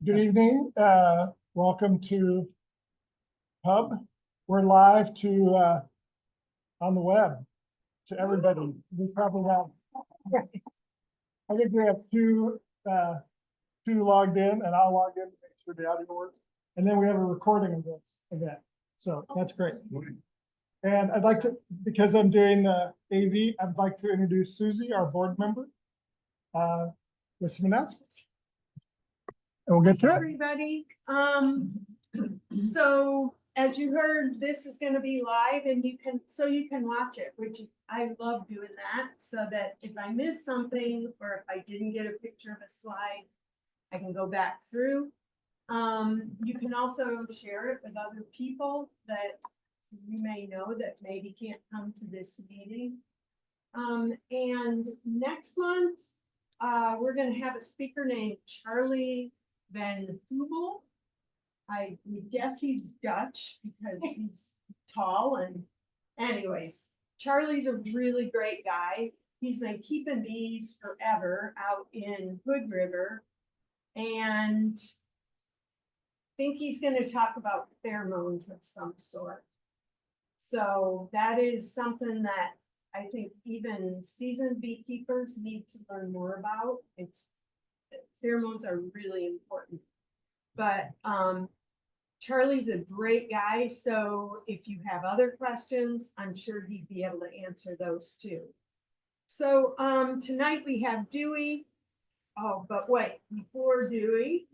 Good evening. Welcome to Hub. We're live to on the web to everybody. We probably have, I think we have two logged in, and I'll log in to make sure the audio works. And then we have a recording of this event. So that's great. And I'd like to, because I'm doing the AV, I'd like to introduce Susie, our board member, with some announcements. And we'll get to it. Everybody, so as you heard, this is going to be live and you can watch it, which I love doing that, so that if I miss something or if I didn't get a picture of a slide, I can go back through. You can also share it with other people that you may know that maybe can't come to this meeting. And next month, we're going to have a speaker named Charlie Van Hubel. I would guess he's Dutch because he's tall, and anyways, Charlie's a really great guy. He's been keeping bees forever out in Hood River, and I think he's going to talk about pheromones of some sort. So that is something that I think even seasoned beekeepers need to learn more about. Pheromones are really important. But Charlie's a great guy, so if you have other questions, I'm sure he'd be able to answer those too. So tonight we have Dewey. Oh, but wait, before Dewey,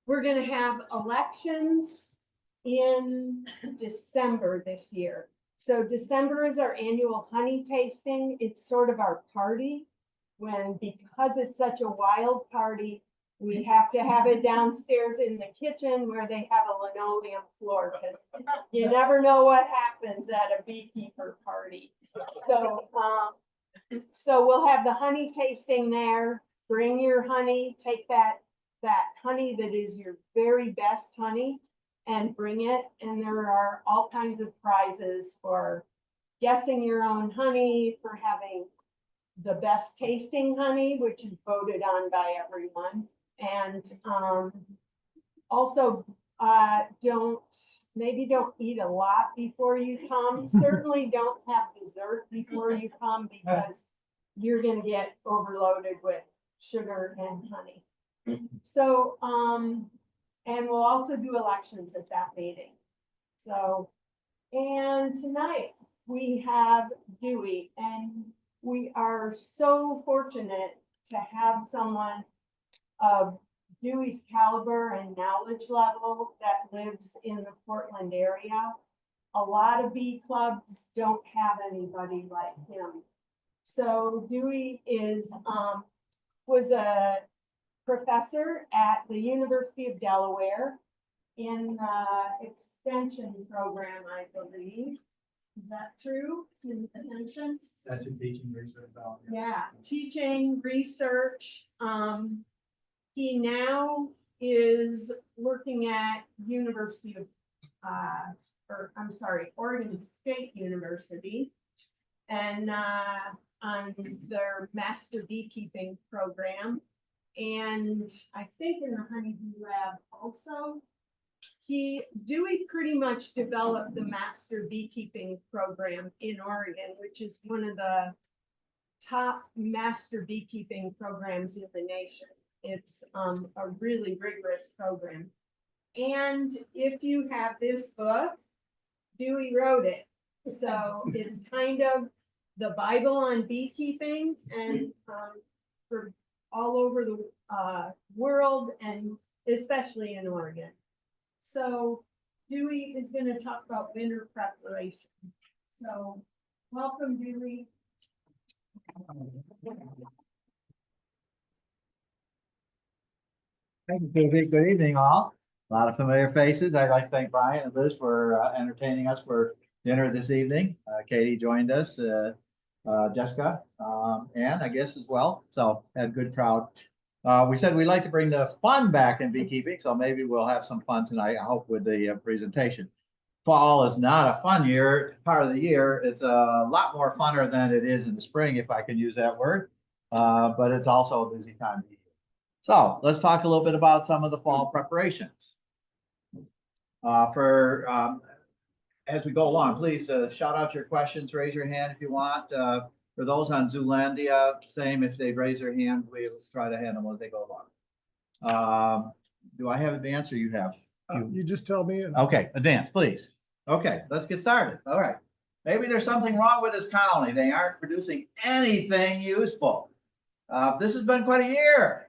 we're going to have elections in December this year. So December is our annual honey tasting. It's sort of our party because it's such a wild party, we have to have it downstairs in the kitchen where they have a linoleum floor, because you never know what happens at a beekeeper party. So, so we'll have the honey tasting there. Bring your honey, take that honey that is your very best honey and bring it. And there are all kinds of prizes for guessing your own honey, for having the best tasting honey, which is voted on by everyone. And also don't eat a lot before you come. Certainly don't have dessert before you come, because you're going to get overloaded with sugar and honey. So and we'll also do elections at that meeting. So, and tonight we have Dewey, and we are so fortunate to have someone of Dewey's caliber and knowledge level that lives in the Portland area. A lot of bee clubs don't have anybody like him. So Dewey was a professor at the University of Delaware in the extension program, I believe. Is that true? In extension? Extension teaching research. Yeah, teaching, research. He now is working at Oregon State University, and on their master beekeeping program. And I think in the honeybee lab also. Dewey pretty much developed the master beekeeping program in Oregon, which is one of the top master beekeeping programs in the nation. It's a really rigorous program. And if you have this book, Dewey wrote it. So it's kind of the Bible on beekeeping, and for all over the world, and especially in Oregon. So Dewey is going to talk about winter preparation. So welcome, Dewey. Thank you, Susie. Good evening, all. A lot of familiar faces. I'd like to thank Brian and Liz for entertaining us for dinner this evening. Katie joined us, Jessica, and I guess as well. So had a good crowd. We said we'd like to bring the fun back in beekeeping, so maybe we'll have some fun tonight, I hope, with the presentation. Fall is not a fun part of the year. It's a lot more funner than it is in the spring, if I can use that word. But it's also a busy time of year. So let's talk a little bit about some of the fall preparations. As we go along, please shout out your questions, raise your hand if you want. For those on Zoolandia, same, if they raise their hand, we'll try to handle them as they go along. Do I have advance or you have? You just tell me. Okay, advance, please. Okay, let's get started. All right. Maybe there's something wrong with this colony. They aren't producing anything useful. This has been quite a year,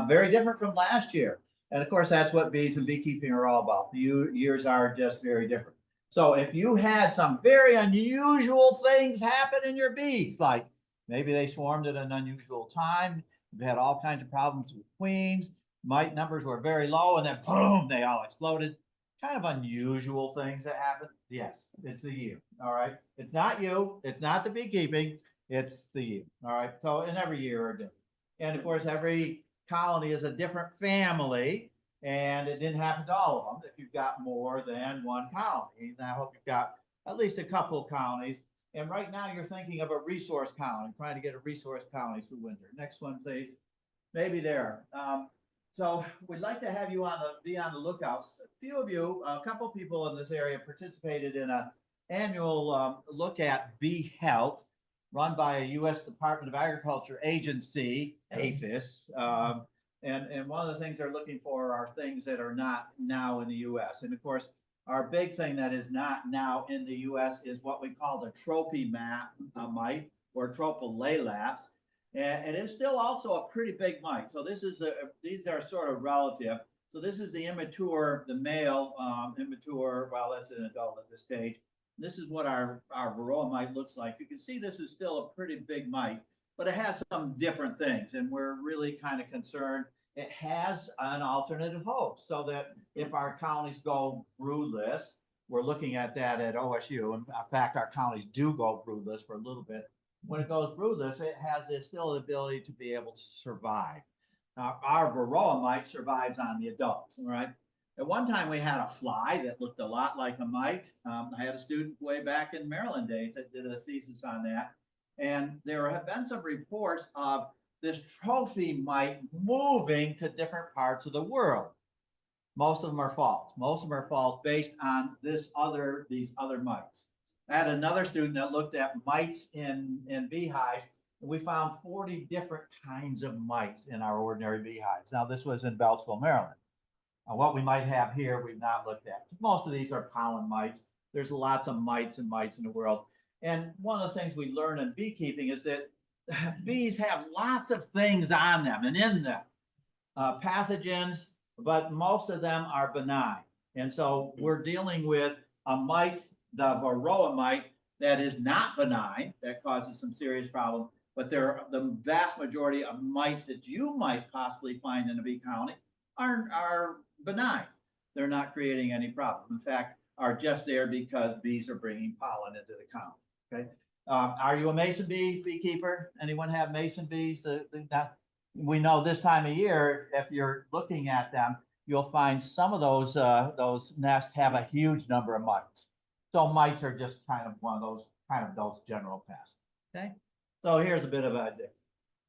very different from last year. And of course, that's what bees and beekeeping are all about. The years are just very different. So if you had some very unusual things happen in your bees, like maybe they swarmed at an unusual time, you had all kinds of problems with queens, mite numbers were very low, and then boom, they all exploded. Kind of unusual things that happen. Yes, it's the year. All right. It's not you. It's not the beekeeping. It's the year. All right. So in every year are different. And of course, every colony is a different family. And it didn't happen to all of them if you've got more than one colony. And I hope you've got at least a couple of colonies. And right now you're thinking of a resource colony, trying to get a resource colony through winter. Next one, please. Maybe there. So we'd like to have you be on the lookout. A few of you, a couple people in this area participated in an annual look at bee health run by a U.S. Department of Agriculture agency, APHIS. And one of the things they're looking for are things that are not now in the U.S. And of course, our big thing that is not now in the U.S. is what we call the trophy mite or Tropolaelaps. And it's still also a pretty big mite. So these are sort of relative. So this is the immature, the male immature, well, that's an adult at this stage. This is what our varroa mite looks like. You can see this is still a pretty big mite, but it has some different things. And we're really kind of concerned. It has an alternative host so that if our colonies go broodless, we're looking at that at OSU. In fact, our colonies do go broodless for a little bit. When it goes broodless, it has still the ability to be able to survive. Our varroa mite survives on the adults, all right? At one time, we had a fly that looked a lot like a mite. I had a student way back in Maryland days that did a thesis on that. And there have been some reports of this trophy mite moving to different parts of the world. Most of them are false. Most of them are false based on these other mites. I had another student that looked at mites in beehives, and we found 40 different kinds of mites in our ordinary beehives. Now, this was in Beltsville, Maryland. What we might have here, we've not looked at. Most of these are pollen mites. There's lots of mites in the world. And one of the things we learn in beekeeping is that bees have lots of things on them and in them, pathogens, but most of them are benign. And so we're dealing with a mite, the varroa mite, that is not benign, that causes some serious problem, but the vast majority of mites that you might possibly find in a bee colony are benign. They're not creating any problem. In fact, are just there because bees are bringing pollen into the colony. Okay. Are you a mason bee beekeeper? Anyone have mason bees? We know this time of year, if you're looking at them, you'll find some of those nests have a huge number of mites. So mites are just kind of one of those general pests. Okay. So here's a bit of an idea.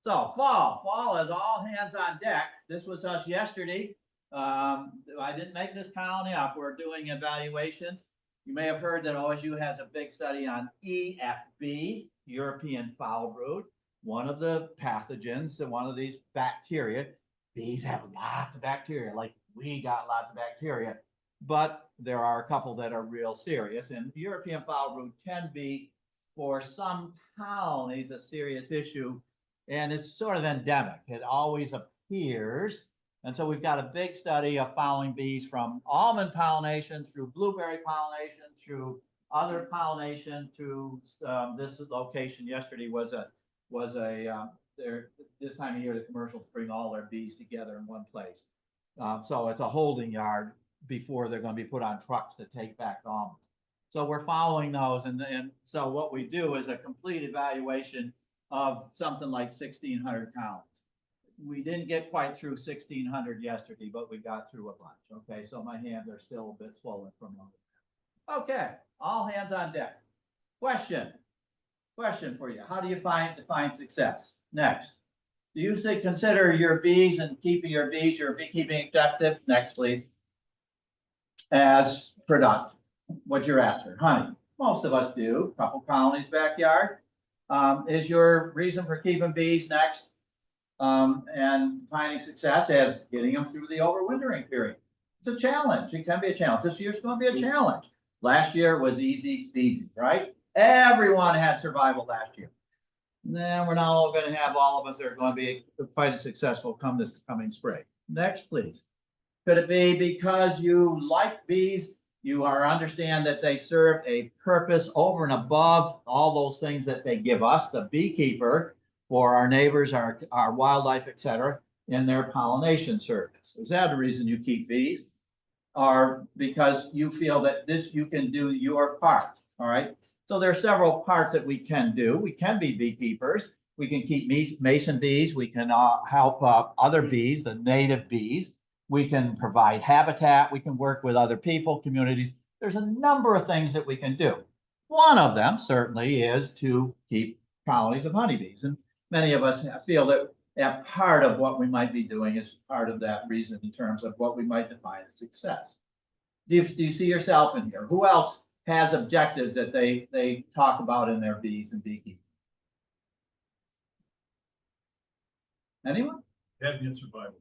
So fall is all hands on deck. This was us yesterday. I didn't make this colony up. We're doing evaluations. You may have heard that OSU has a big study on EFB, European foul brood, one of the pathogens and one of these bacteria. Bees have lots of bacteria, like we got lots of bacteria, but there are a couple that are real serious. And European foul brood can be, for some colonies, a serious issue. And it's sort of endemic. It always appears. And so we've got a big study of following bees from almond pollination through blueberry pollination, through other pollination, to this location yesterday was this time of year, the commercials bring all their bees together in one place. So it's a holding yard before they're going to be put on trucks to take back the almonds. So we're following those. And so what we do is a complete evaluation of something like 1,600 colonies. We didn't get quite through 1,600 yesterday, but we got through a bunch. Okay, so my hands are still a bit swollen from them. Okay, all hands on deck. Question for you. How do you define success? Next. Do you say consider your bees and keeping your bees, your beekeeping objective, next please, as product, what you're after, honey? Most of us do, couple colonies backyard. Is your reason for keeping bees next? And finding success as getting them through the overwintering period. It's a challenge. It can be a challenge. This year's going to be a challenge. Last year it was easy peasy, right? Everyone had survival last year. Then we're not all going to have all of us that are going to be quite as successful come this coming spring. Next, please. Could it be because you like bees, you are understand that they serve a purpose over and above all those things that they give us, the beekeeper, for our neighbors, our wildlife, etc., in their pollination service? Is that the reason you keep bees? Or because you feel that this you can do your part? All right. So there are several parts that we can do. We can be beekeepers. We can keep mason bees. We can help other bees, the native bees. We can provide habitat. We can work with other people, communities. There's a number of things that we can do. One of them certainly is to keep colonies of honeybees. And many of us feel that part of what we might be doing is part of that reason in terms of what we might define as success. Do you see yourself in here? Who else has objectives that they talk about in their bees and beekeeping? Anyone? Happy and survival.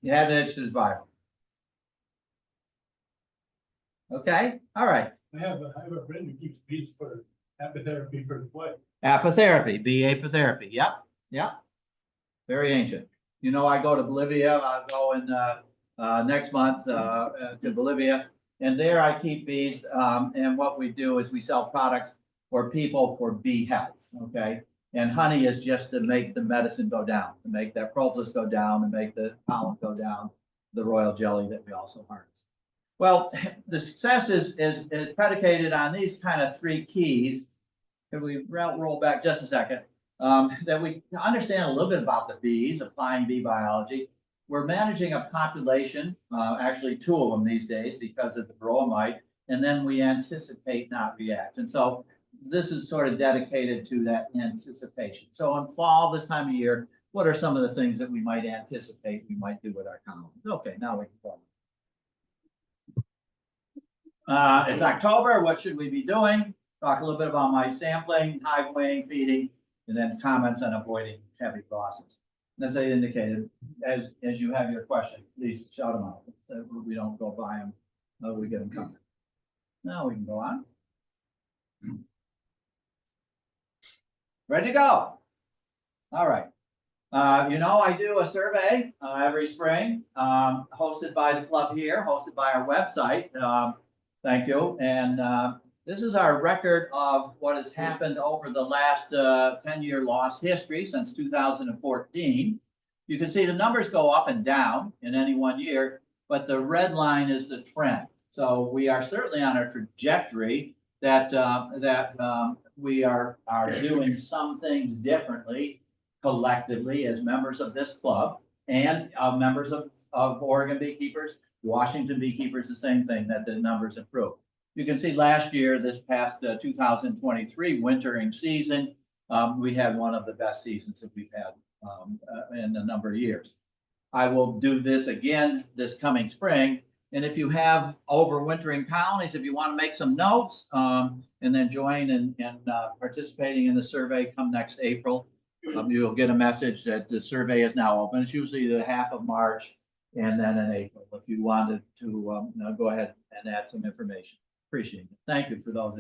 You have an itch to survival. Okay, all right. I have a friend who keeps bees for apitherapy for the plague. Apitherapy, bee apitherapy. Yep, yep. Very ancient. You know, I go to Bolivia. I'll go in next month to Bolivia, and there I keep bees. And what we do is we sell products for people for bee health. Okay, and honey is just to make the medicine go down, to make that propolis go down, and make the pollen go down, the royal jelly that we also harvest. Well, the success is predicated on these kind of three keys. Can we roll back just a second? That we understand a little bit about the bees, applying bee biology. We're managing a population, actually two of them these days because of the varroa mite, and then we anticipate, not react. And so this is sort of dedicated to that anticipation. So in fall, this time of year, what are some of the things that we might anticipate we might do with our colonies? Okay, now we can go. It's October. What should we be doing? Talk a little bit about my sampling, hive weighing, feeding, and then comments on avoiding heavy losses. And as I indicated, as you have your question, please shout them out so we don't go by them. We get them coming. Now we can go on. Ready to go. All right. You know, I do a survey every spring, hosted by the club here, hosted by our website. Thank you. And this is our record of what has happened over the last 10-year loss history since 2014. You can see the numbers go up and down in any one year, but the red line is the trend. So we are certainly on a trajectory that we are doing some things differently collectively as members of this club and members of Oregon beekeepers, Washington beekeepers, the same thing, that the numbers improve. You can see last year, this past 2023 wintering season, we had one of the best seasons that we've had in a number of years. I will do this again this coming spring. And if you have overwintering colonies, if you want to make some notes and then join in participating in the survey come next April, you'll get a message that the survey is now open. It's usually the half of March and then in April. If you wanted to go ahead and add some information. Appreciate it. Thank you for those.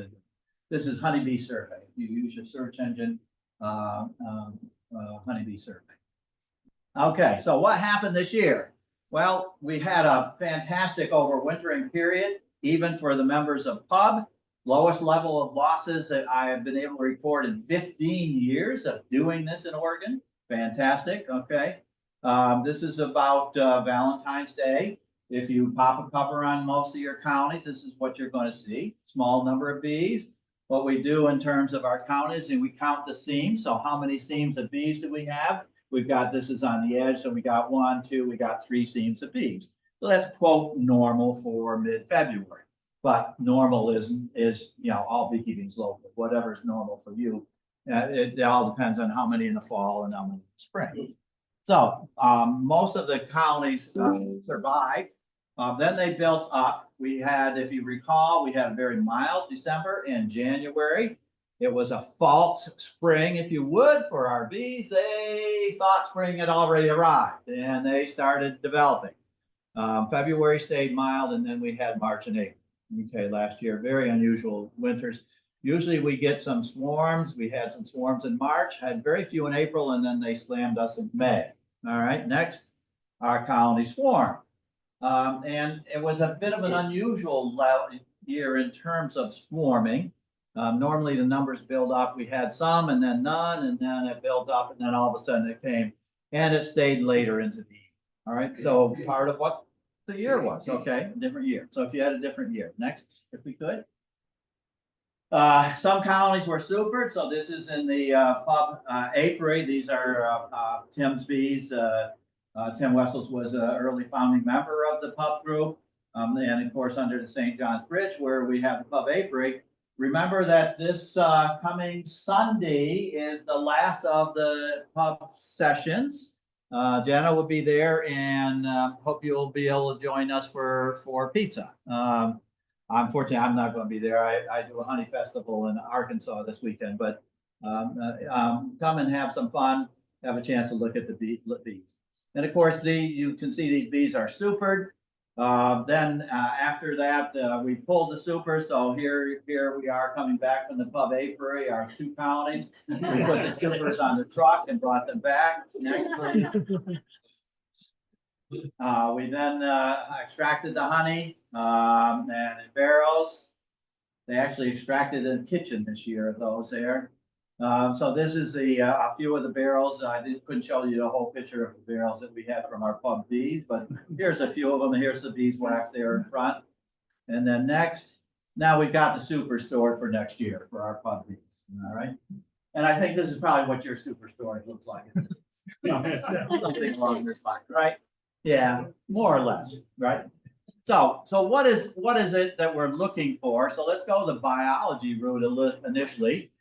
This is Honeybee Survey. You use your search engine, Honeybee Survey. Okay, so what happened this year? Well, we had a fantastic overwintering period, even for the members of PUB. Lowest level of losses that I have been able to record in 15 years of doing this in Oregon. Fantastic. Okay. This is about Valentine's Day. If you pop a cover on most of your counties, this is what you're going to see. Small number of bees. What we do in terms of our counties, and we count the seams. So how many seams of bees do we have? We've got, this is on the edge. So we got 1, 2, we got 3 seams of bees. So that's quote normal for mid-February. But normal is, you know, all beekeeping is local. Whatever is normal for you It all depends on how many in the fall and how many in the spring. So most of the colonies survived. Then they built up. We had, if you recall, we had a very mild December and January. It was a false spring, if you would, for our bees. They thought spring had already arrived and they started developing. February stayed mild, and then we had March and April. Okay, last year, very unusual winters. Usually we get some swarms. We had some swarms in March, had very few in April, and then they slammed us in May. All right, next, our colony swarm. And it was a bit of an unusual year in terms of swarming. Normally the numbers build up. We had some and then none, and then it built up, and then all of a sudden it came, and it stayed later into the year. All right, so part of what the year was, okay, a different year. So if you had a different year, next, if we could. Some colonies were supered. So this is in the pub apiary. These are Tim's bees. Tim Wessels was an early founding member of the pub group. And of course, under the St. John's Bridge, where we have the pub apiary. Remember that this coming Sunday is the last of the pub sessions. Jenna will be there, and hope you'll be able to join us for pizza. Unfortunately, I'm not going to be there. I do a honey festival in Arkansas this weekend, but come and have some fun, have a chance to look at the bees. And of course, you can see these bees are supered. Then after that, we pulled the super. So here we are coming back from the pub apiary, our 2 colonies. We put the supers on the truck and brought them back. Next, please. We then extracted the honey and in barrels. They actually extracted in the kitchen this year of those there. So this is a few of the barrels. Couldn't show you the whole picture of the barrels that we had from our pub bees, but here's a few of them. Here's the beeswax there in front. And then next, now we've got the super stored for next year for our pub bees. All right. And I think this is probably what your super storage looks like. Something along this line, right? Yeah, more or less, right? So what is it that we're looking for? So let's go the biology route initially,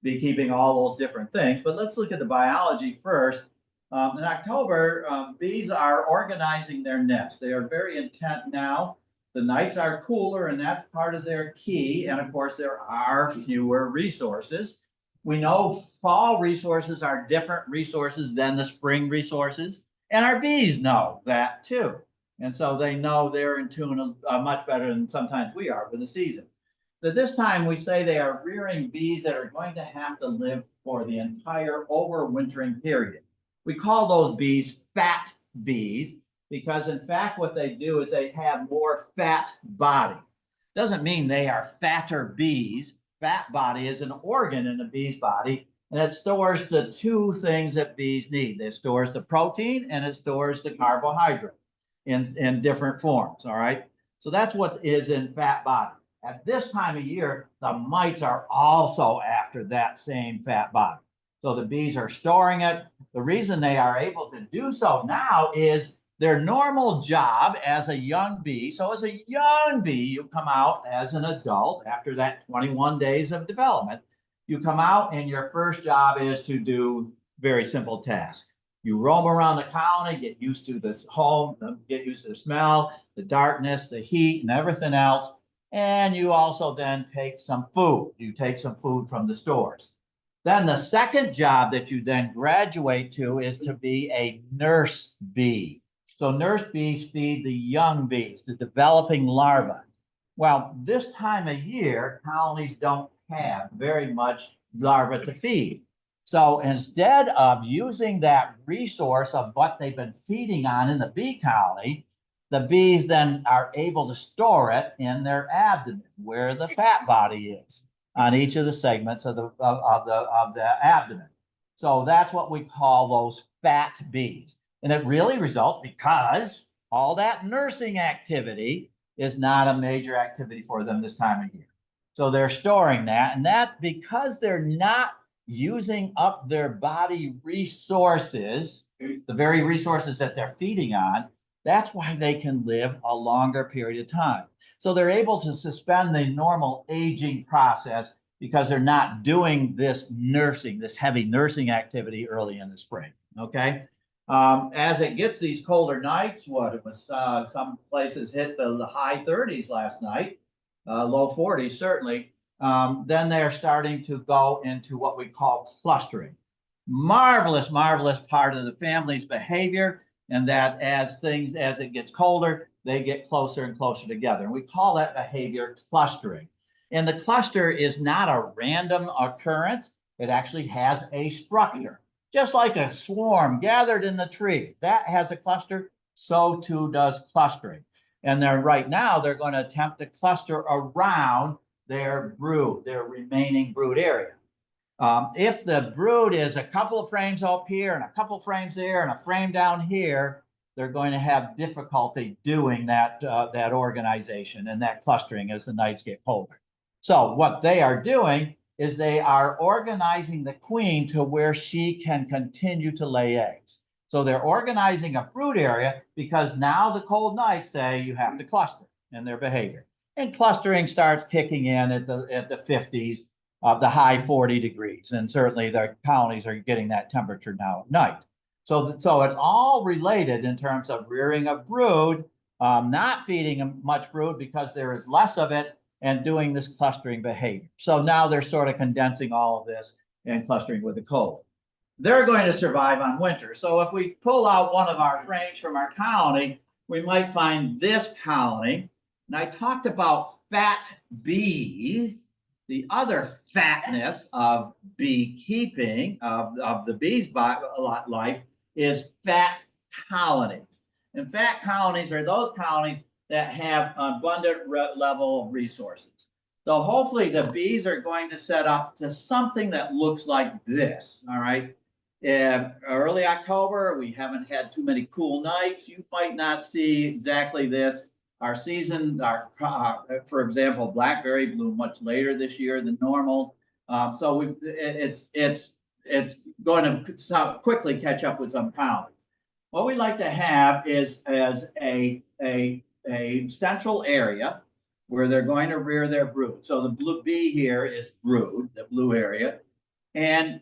be keeping all those different things. But let's look at the biology first. In October, bees are organizing their nest. They are very intent now. The nights are cooler, and that's part of their key. And of course, there are fewer resources. We know fall resources are different resources than the spring resources. And our bees know that too. And so they know they're in tune much better than sometimes we are with the season. So this time we say they are rearing bees that are going to have to live for the entire overwintering period. We call those bees fat bees because in fact what they do is they have more fat body. Doesn't mean they are fatter bees. Fat body is an organ in the bee's body. And it stores the 2 things that bees need. It stores the protein and it stores the carbohydrate in different forms, all right? So that's what is in fat body. At this time of year, the mites are also after that same fat body. So the bees are storing it. The reason they are able to do so now is their normal job as a young bee. So as a young bee, you come out as an adult after that 21 days of development. You come out and your first job is to do very simple tasks. You roam around the colony, get used to this home, get used to the smell, the darkness, the heat, and everything else. And you also then take some food. You take some food from the stores. Then the second job that you then graduate to is to be a nurse bee. So nurse bees feed the young bees, the developing larvae. Well, this time of year, colonies don't have very much larvae to feed. So instead of using that resource of what they've been feeding on in the bee colony, the bees then are able to store it in their abdomen, where the fat body is on each of the segments of the abdomen. So that's what we call those fat bees. And it really results because all that nursing activity is not a major activity for them this time of year. So they're storing that, and that because they're not using up their body resources, the very resources that they're feeding on, that's why they can live a longer period of time. So they're able to suspend the normal aging process because they're not doing this nursing, this heavy nursing activity early in the spring. Okay. As it gets these colder nights, what it was, some places hit the high 30s last night, low 40s certainly. Then they're starting to go into what we call clustering. Marvelous, marvelous part of the family's behavior, and that as it gets colder, they get closer and closer together. And we call that behavior clustering. And the cluster is not a random occurrence. It actually has a structure, just like a swarm gathered in the tree. That has a cluster, so too does clustering. And right now, they're going to attempt to cluster around their brood, their remaining brood area. If the brood is a couple of frames up here and a couple of frames there and a frame down here, they're going to have difficulty doing that organization and that clustering as the nights get colder. So what they are doing is they are organizing the queen to where she can continue to lay eggs. So they're organizing a brood area because now the cold nights say you have to cluster in their behavior. And clustering starts kicking in at the 50s, the high 40 degrees. And certainly the colonies are getting that temperature now at night. So it's all related in terms of rearing a brood, not feeding much brood because there is less of it, and doing this clustering behavior. So now they're sort of condensing all of this and clustering with the cold. They're going to survive on winter. So if we pull out one of our frames from our colony, we might find this colony. And I talked about fat bees. The other fatness of beekeeping, of the bees' life, is fat colonies. And fat colonies are those colonies that have abundant level of resources. So hopefully the bees are going to set up to something that looks like this, all right? Early October, we haven't had too many cool nights. You might not see exactly this. Our season, for example, blackberry blew much later this year than normal. So it's going to quickly catch up with some colonies. What we like to have is as a central area where they're going to rear their brood. So the blue bee here is brood, the blue area. And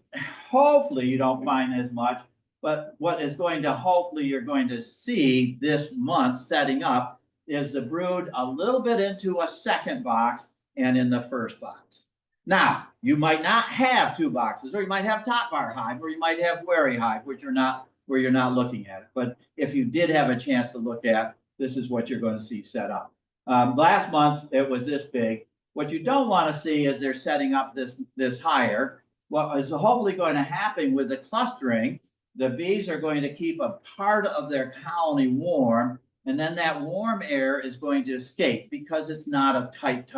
hopefully you don't find as much, but what is going to, hopefully you're going to see this month setting up is the brood a little bit into a second box and in the first box. Now, you might not have two boxes, or you might have top bar hive, or you might have wary hive, which are not where you're not looking at it. But if you did have a chance to look at, this is what you're going to see set up. Last month, it was this big. What you don't want to see is they're setting up this higher. What is hopefully going to happen with the clustering, the bees are going to keep a part of their colony warm, and then that warm air is going to escape because it's not a tight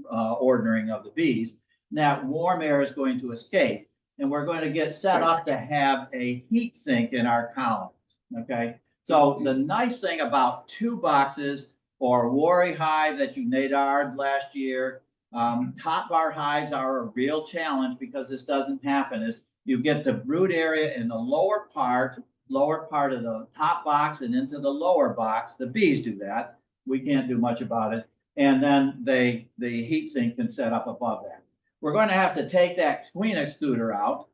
ordering of the bees. And that warm air is going to escape, and we're going to get set up to have a heat sink in our colonies, okay? So the nice thing about two boxes or wary hive that you nadar'd last year, top bar hives are a real challenge because this doesn't happen. Is you get the brood area in the lower part of the top box and into the lower box. The bees do that. We can't do much about it. And then the heat sink can set up above that. We're going to have to take that queen excluder out.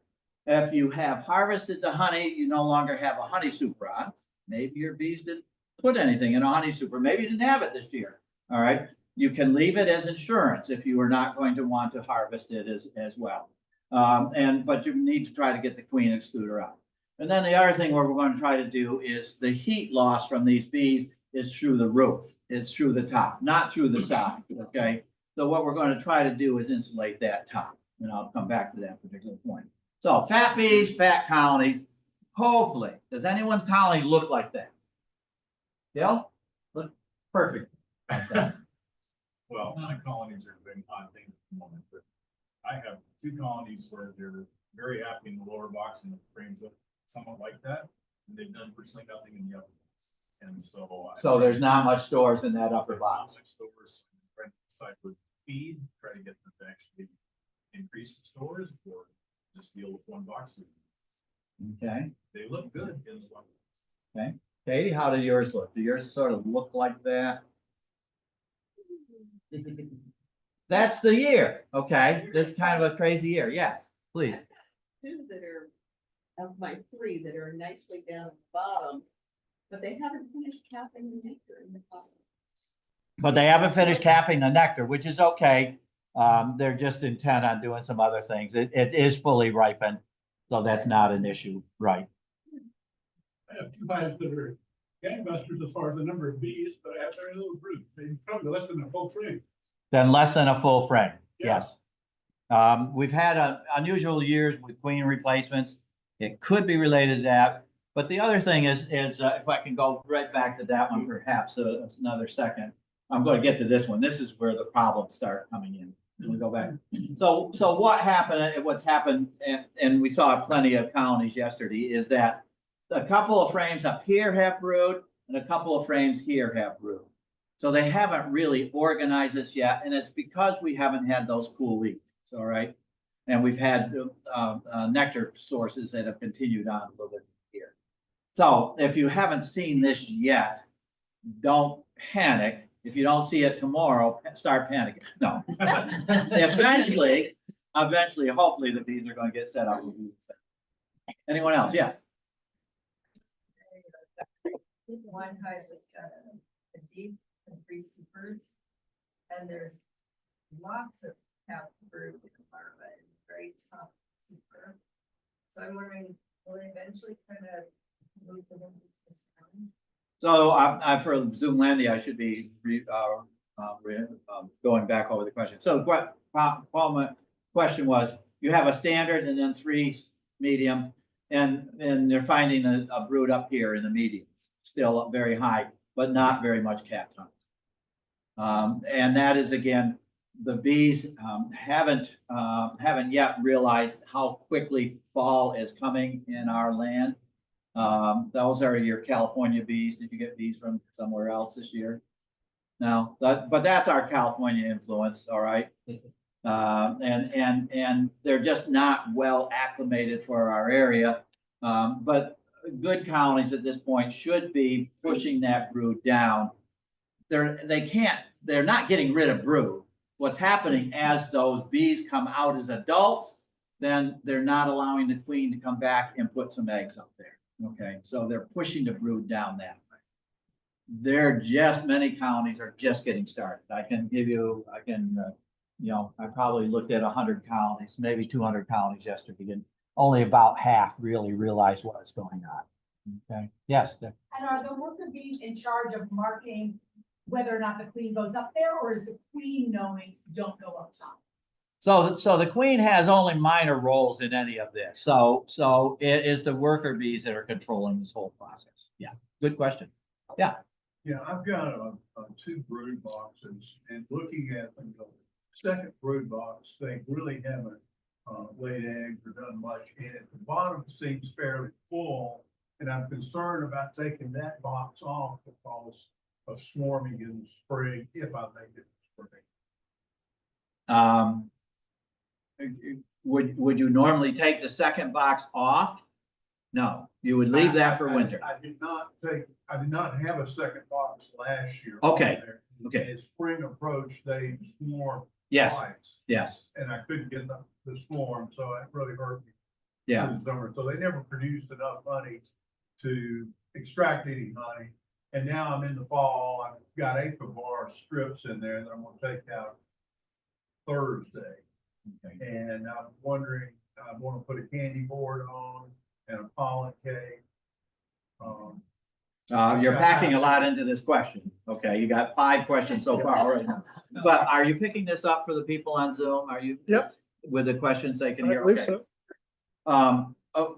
If you have harvested the honey, you no longer have a honey super on. Maybe your bees didn't put anything in a honey super. Maybe you didn't have it this year. All right. You can leave it as insurance if you are not going to want to harvest it as well. But you need to try to get the queen excluder out. And then the other thing we're going to try to do is the heat loss from these bees is through the roof. It's through the top, not through the side. Okay. So what we're going to try to do is insulate that top. And I'll come back to that particular point. So fat bees, fat colonies. Hopefully, does anyone's colony look like that? Bill? Look perfect. Like that. Well, my colonies are doing odd things at the moment, but I have two colonies where they're very happy in the lower box and the frames look somewhat like that. And they've done virtually nothing in the upper box. And so there's not much stores in that upper box. Stores, try to decide with feed, try to get them to actually increase the stores or just deal with one box. Okay. They look good in the one. Okay. Katie, how do yours look? Do yours sort of look like that? That's the year, okay? This is kind of a crazy year, yes, please. Two that are, of my three that are nicely down at the bottom, but they haven't finished capping the nectar in the bottom. But they haven't finished capping the nectar, which is okay. They're just intent on doing some other things. It is fully ripened, so that's not an issue, right? I have two hives that are gangbusters as far as the number of bees, but I have very little brood. They probably less than a full frame. Then less than a full frame, Yeah. yes. We've had unusual years with queen replacements. It could be related to that. But the other thing is if I can go right back to that one, perhaps another second. I'm going to get to this one. This is where the problems start coming in. Can we go back? So what happened, what's happened, and we saw plenty of colonies yesterday, is that a couple of frames up here have brood and a couple of frames here have brood. So they haven't really organized this yet, and it's because we haven't had those cool leaves, all right? And we've had nectar sources that have continued on a little bit here. So if you haven't seen this yet, don't panic. If you don't see it tomorrow, start panicking. No. Eventually, hopefully the bees are going to get set up. Anyone else? Yes. One hive that's got a deep and three supers, and there's lots of cap brood in the larva and very tough super. So I'm wondering, will they eventually kind of move them into this kind? So for Zoomlandia, I should be going back over the question. So Paul, my question was, you have a standard and then three mediums, and they're finding a brood up here in the mediums, still very high, but not very much cat time. And that is, again, the bees haven't yet realized how quickly fall is coming in our land. Those are your California bees. Did you get bees from somewhere else this year? No, but that's our California influence, all right? And they're just not well acclimated for our area. But good colonies at this point should be pushing that brood down. They're not getting rid of brood. What's happening as those bees come out as adults, then they're not allowing the queen to come back and put some eggs up there. Okay, so they're pushing the brood down that way. Many colonies are just getting started. I probably looked at 100 colonies, maybe 200 colonies yesterday, and only about half really realize what's going on. Okay, yes. And are the worker bees in charge of marking whether or not the queen goes up there, or is the queen knowing don't go up top? So the queen has only minor roles in any of this. So it is the worker bees that are controlling this whole process. Yeah, good question. Yeah. Yeah, I've got two brood boxes, and looking at the second brood box, they really haven't laid eggs or done much in it. The bottom seems fairly full, and I'm concerned about taking that box off because of swarming in the spring, if I make it in spring. Would you normally take the second box off? No, you would leave that for winter. I did not have a second box last year. Okay, okay. As spring approached, they swarmed. Yes, twice, yes, and I couldn't get the swarm, so it really hurt me. yeah. in the summer. So they never produced enough honey to extract any honey. And now I'm in the fall, I've got apivar strips in there that I'm gonna take out Thursday. Okay. And I'm wondering, I want to put a candy board on and a pollen cake. You're packing a lot into this question. Okay, you got 5 questions so far already. But are you picking this up for the people on Zoom? Are you? Yep. With the questions they can I hear? believe Okay.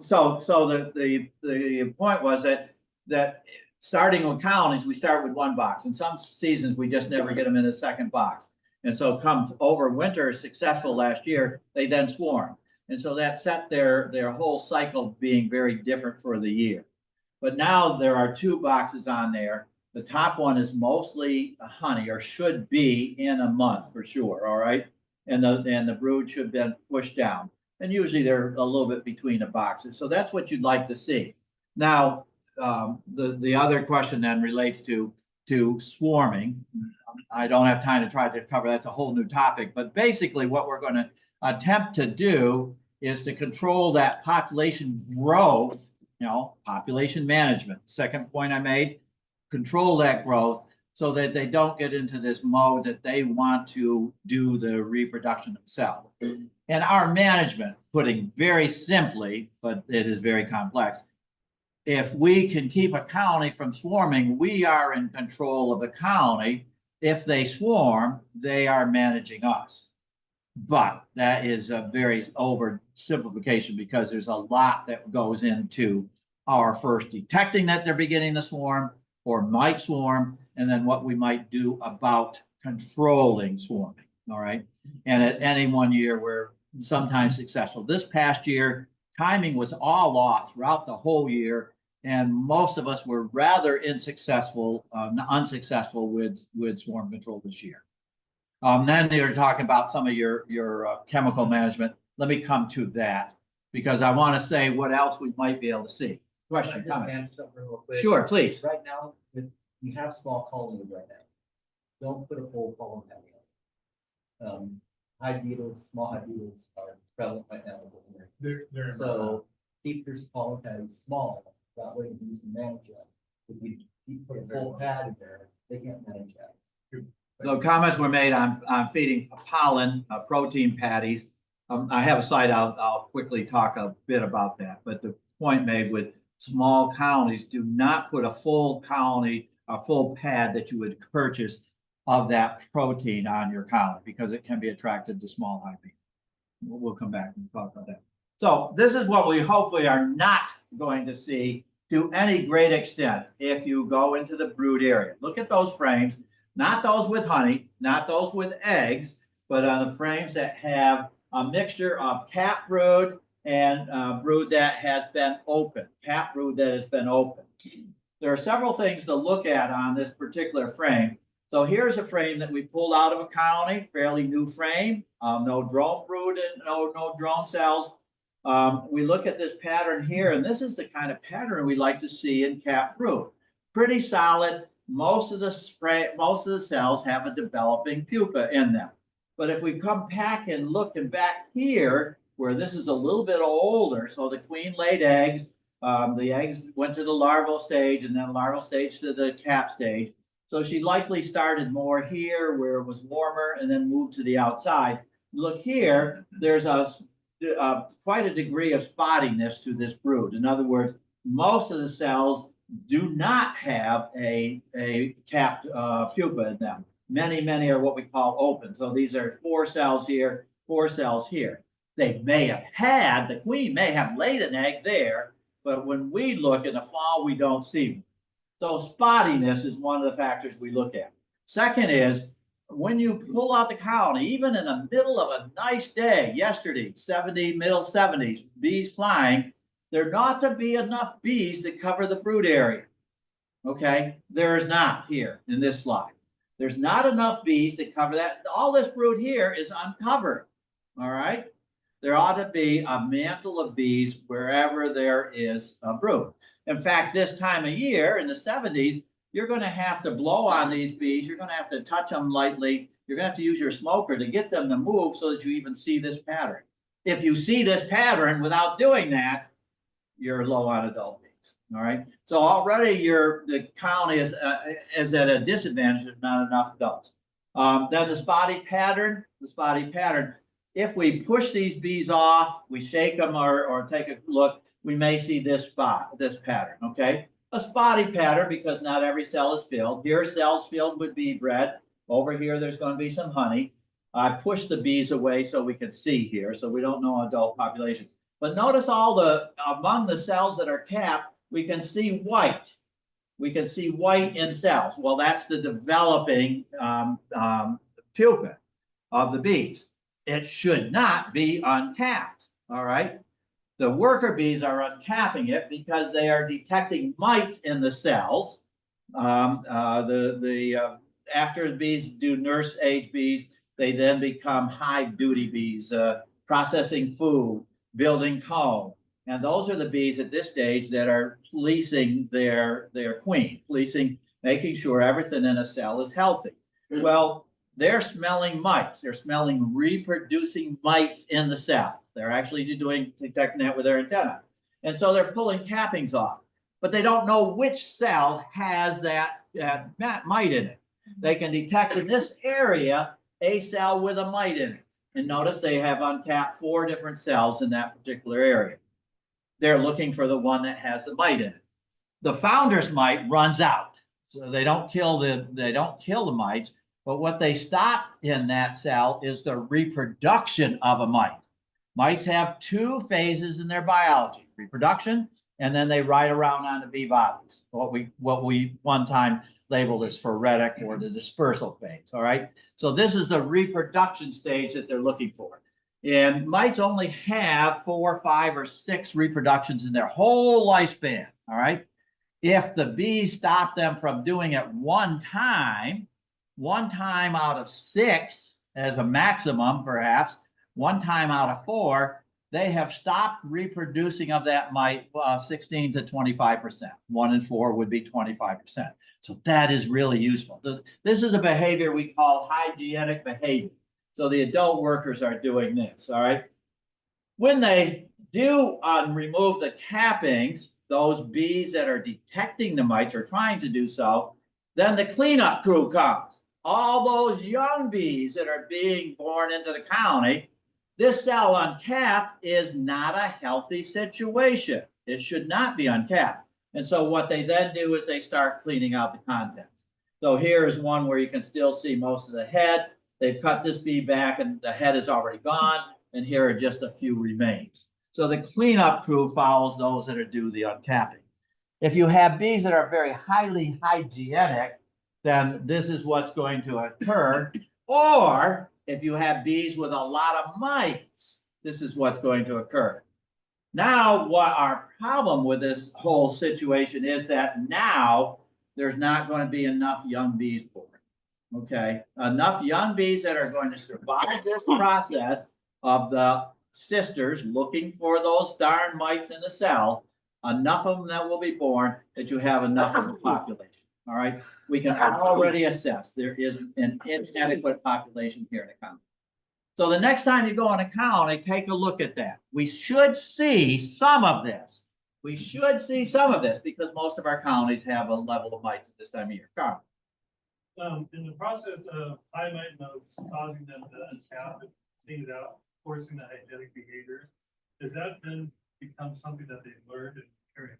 so. So the point was that starting with colonies, we start with 1 box. In some seasons, we just never get them in a second box. And so comes over winter successful last year, they then swarm. And so that set their whole cycle being very different for the year. But now there are 2 boxes on there. The top one is mostly honey, or should be in a month for sure, all right? And the brood should then push down. And usually they're a little bit between the boxes. So that's what you'd like to see. Now, the other question then relates to swarming. I don't have time to try to cover, that's a whole new topic, but basically what we're going to attempt to do is to control that population growth, population management. Second point I made, control that growth so that they don't get into this mode that they want to do the reproduction themselves. And our management, putting very simply, but it is very complex, if we can keep a colony from swarming, we are in control of the colony. If they swarm, they are managing us. But that is a very oversimplification because there's a lot that goes into our first detecting that they're beginning to swarm or might swarm, and then what we might do about controlling swarming. All right. And at any one year, we're sometimes successful. This past year, timing was all off throughout the whole year, and most of us were rather unsuccessful with swarm control this year. Then you're talking about some of your chemical management. Let me come to that because I want to say what else we might be able to see. Question, comment? Sure, please. Right now, we have small colonies right now. Don't put a full colony out. Hive beetles, small hive beetles are prevalent right now. They're So keep your pollen patties small, that way you can manage that. If you put a full pad in there, they can't manage that. So comments were made on feeding pollen, protein patties. I have a slide, I'll quickly talk a bit about that, but the point made with small colonies, do not put a full colony, a full pad that you would purchase of that protein on your colony because it can be attracted to small hive bees. We'll come back and talk about that. So this is what we hopefully are not going to see to any great extent if you go into the brood area. Look at those frames, not those with honey, not those with eggs, but on the frames that have a mixture of cap brood and brood that has been open, cap brood that has been open. There are several things to look at on this particular frame. So here's a frame that we pulled out of a colony, fairly new frame, no drone brood and no drone cells. We look at this pattern here, and this is the kind of pattern we like to see in cap brood. Pretty solid. Most of the cells have a developing pupa in them. But if we come back and look back here, where this is a little bit older, so the queen laid eggs, the eggs went to the larval stage and then larval stage to the cap stage. So she likely started more here where it was warmer and then moved to the outside. Look here, there's quite a degree of spottiness to this brood. In other words, most of the cells do not have a capped pupa in them. Many are what we call open. So these are 4 cells here, 4 cells here. They may have had, the queen may have laid an egg there, but when we look in the fall, we don't see them. So spottiness is one of the factors we look at. Second is, when you pull out the colony, even in the middle of a nice day, yesterday, middle 70s, bees flying, there ought to be enough bees to cover the brood area. Okay, there is not here in this slide. There's not enough bees to cover that. All this brood here is uncovered. All right, there ought to be a mantle of bees wherever there is a brood. In fact, this time of year in the 70s, you're going to have to blow on these bees. You're going to have to touch them lightly. You're going to have to use your smoker to get them to move so that you even see this pattern. If you see this pattern without doing that, you're low on adult bees. All right. So already the colony is at a disadvantage if not enough adults. Then the spotty pattern. If we push these bees off, we shake them or take a look, we may see this pattern. Okay. A spotty pattern because not every cell is filled. Here, cells filled with bee bread. Over here, there's going to be some honey. I push the bees away so we can see here, so we don't know adult population. But notice among the cells that are capped, we can see white. We can see white in cells. Well, that's the developing pupa of the bees. It should not be uncapped. All right. The worker bees are uncapping it because they are detecting mites in the cells. After the bees do nurse age bees, they then become hive duty bees, processing food, building comb. And those are the bees at this stage that are policing their queen, making sure everything in a cell is healthy. Well, they're smelling mites. They're smelling reproducing mites in the cell. They're actually detecting that with their antenna. And so they're pulling cappings off, but they don't know which cell has that mite in it. They can detect in this area a cell with a mite in it. And notice they have uncapped 4 different cells in that particular area. They're looking for the one that has the mite in it. The founder's mite runs out. So they don't kill the mites, but what they stop in that cell is the reproduction of a mite. Mites have 2 phases in their biology: reproduction, and then they ride around on the bee bodies, what we one time labeled as phoretic or the dispersal phase. All right. So this is the reproduction stage that they're looking for. And mites only have 4, 5, or 6 reproductions in their whole lifespan. All right. If the bees stop them from doing it one time out of 6 as a maximum, perhaps, one time out of 4, they have stopped reproducing of that mite 16 to 25%. 1 in 4 would be 25%. So that is really useful. This is a behavior we call hygienic behavior. So the adult workers are doing this, all right? When they do remove the cappings, those bees that are detecting the mites are trying to do so, then the cleanup crew comes. All those young bees that are being born into the colony, this cell uncapped is not a healthy situation. It should not be uncapped. And so what they then do is they start cleaning out the contents. So here is one where you can still see most of the head. They've cut this bee back and the head is already gone. And here are just a few remains. So the cleanup crew follows those that are do the uncapping. If you have bees that are very highly hygienic, then this is what's going to occur. Or if you have bees with a lot of mites, this is what's going to occur. Now, what our problem with this whole situation is that now there's not going to be enough young bees born. Okay, enough young bees that are going to survive this process of the sisters looking for those darn mites in the cell, enough of them that will be born that you have enough of the population. All right, we can already assess there is an inadequate population here in the county. So the next time you go in a county, take a look at that. We should see some of this. We should see some of this because most of our counties have a level of mites at this time of year. Carl. In the process of high mite notes causing them to uncap and clean it out, forcing the hygienic behavior, does that then become something that they've learned and carry on?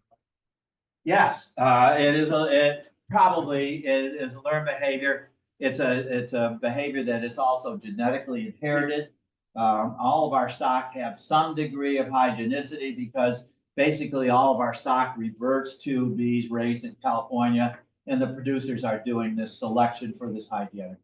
Yes, it is. It probably is a learned behavior. It's a behavior that is also genetically inherited. All of our stock have some degree of hygienicity because basically all of our stock reverts to bees raised in California, and the producers are doing this selection for this hygienic.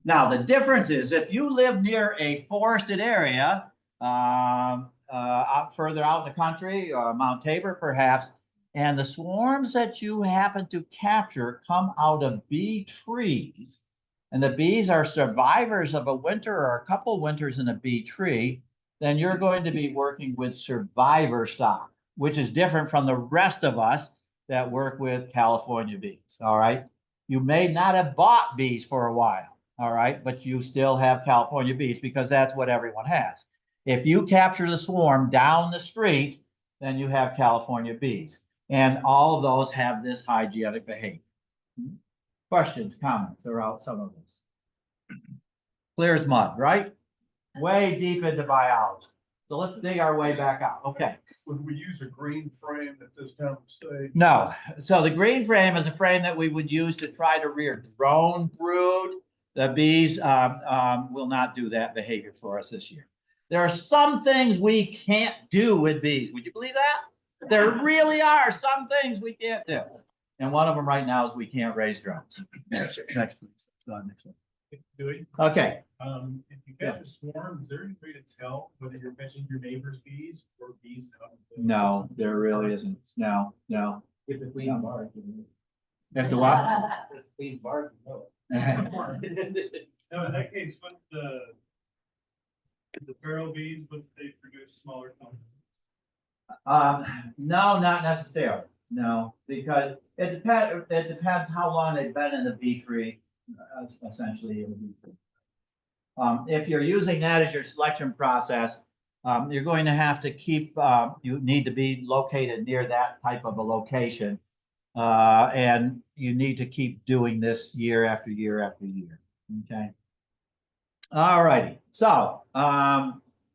Now, the difference is if you live near a forested area, further out in the country, or Mount Tabor perhaps, and the swarms that you happen to capture come out of bee trees, and the bees are survivors of a winter or a couple winters in a bee tree, then you're going to be working with survivor stock, which is different from the rest of us that work with California bees. All right. You may not have bought bees for a while. All right. But you still have California bees because that's what everyone has. If you capture the swarm down the street, then you have California bees. And all of those have this hygienic behavior. Questions, comments about some of this? Clear as mud, right? Way deep into biology. So let's dig our way back out. Okay. Would we use a green frame at this time of stage? No. So the green frame is a frame that we would use to try to rear drone brood. The bees will not do that behavior for us this year. There are some things we can't do with bees. Would you believe that? There really are some things we can't do. And one of them right now is we can't raise drones. Next, please. Go on, next one. Dewey, Okay. if you catch a swarm, is there any way to tell whether you're catching your neighbor's bees or bees? No, there really isn't. No. If the queen bark. If the what? If the queen bark, no. Now, in that case, what the feral bees, would they produce smaller colonies? No, not necessarily. No, because it depends how long they've been in the bee tree. essentially. If you're using that as your selection process, you're going to have to keep, you need to be located near that type of a location. And you need to keep doing this year after year after year. Okay. All righty. So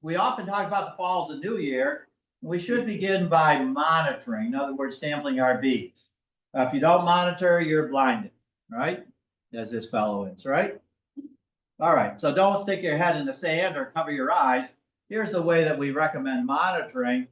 we often talk about the fall as a new year. We should begin by monitoring, in other words, sampling our bees. If you don't monitor, you're blinded, right? As this fellow is, right? All right, so don't stick your head in the sand or cover your eyes. Here's the way that we recommend monitoring.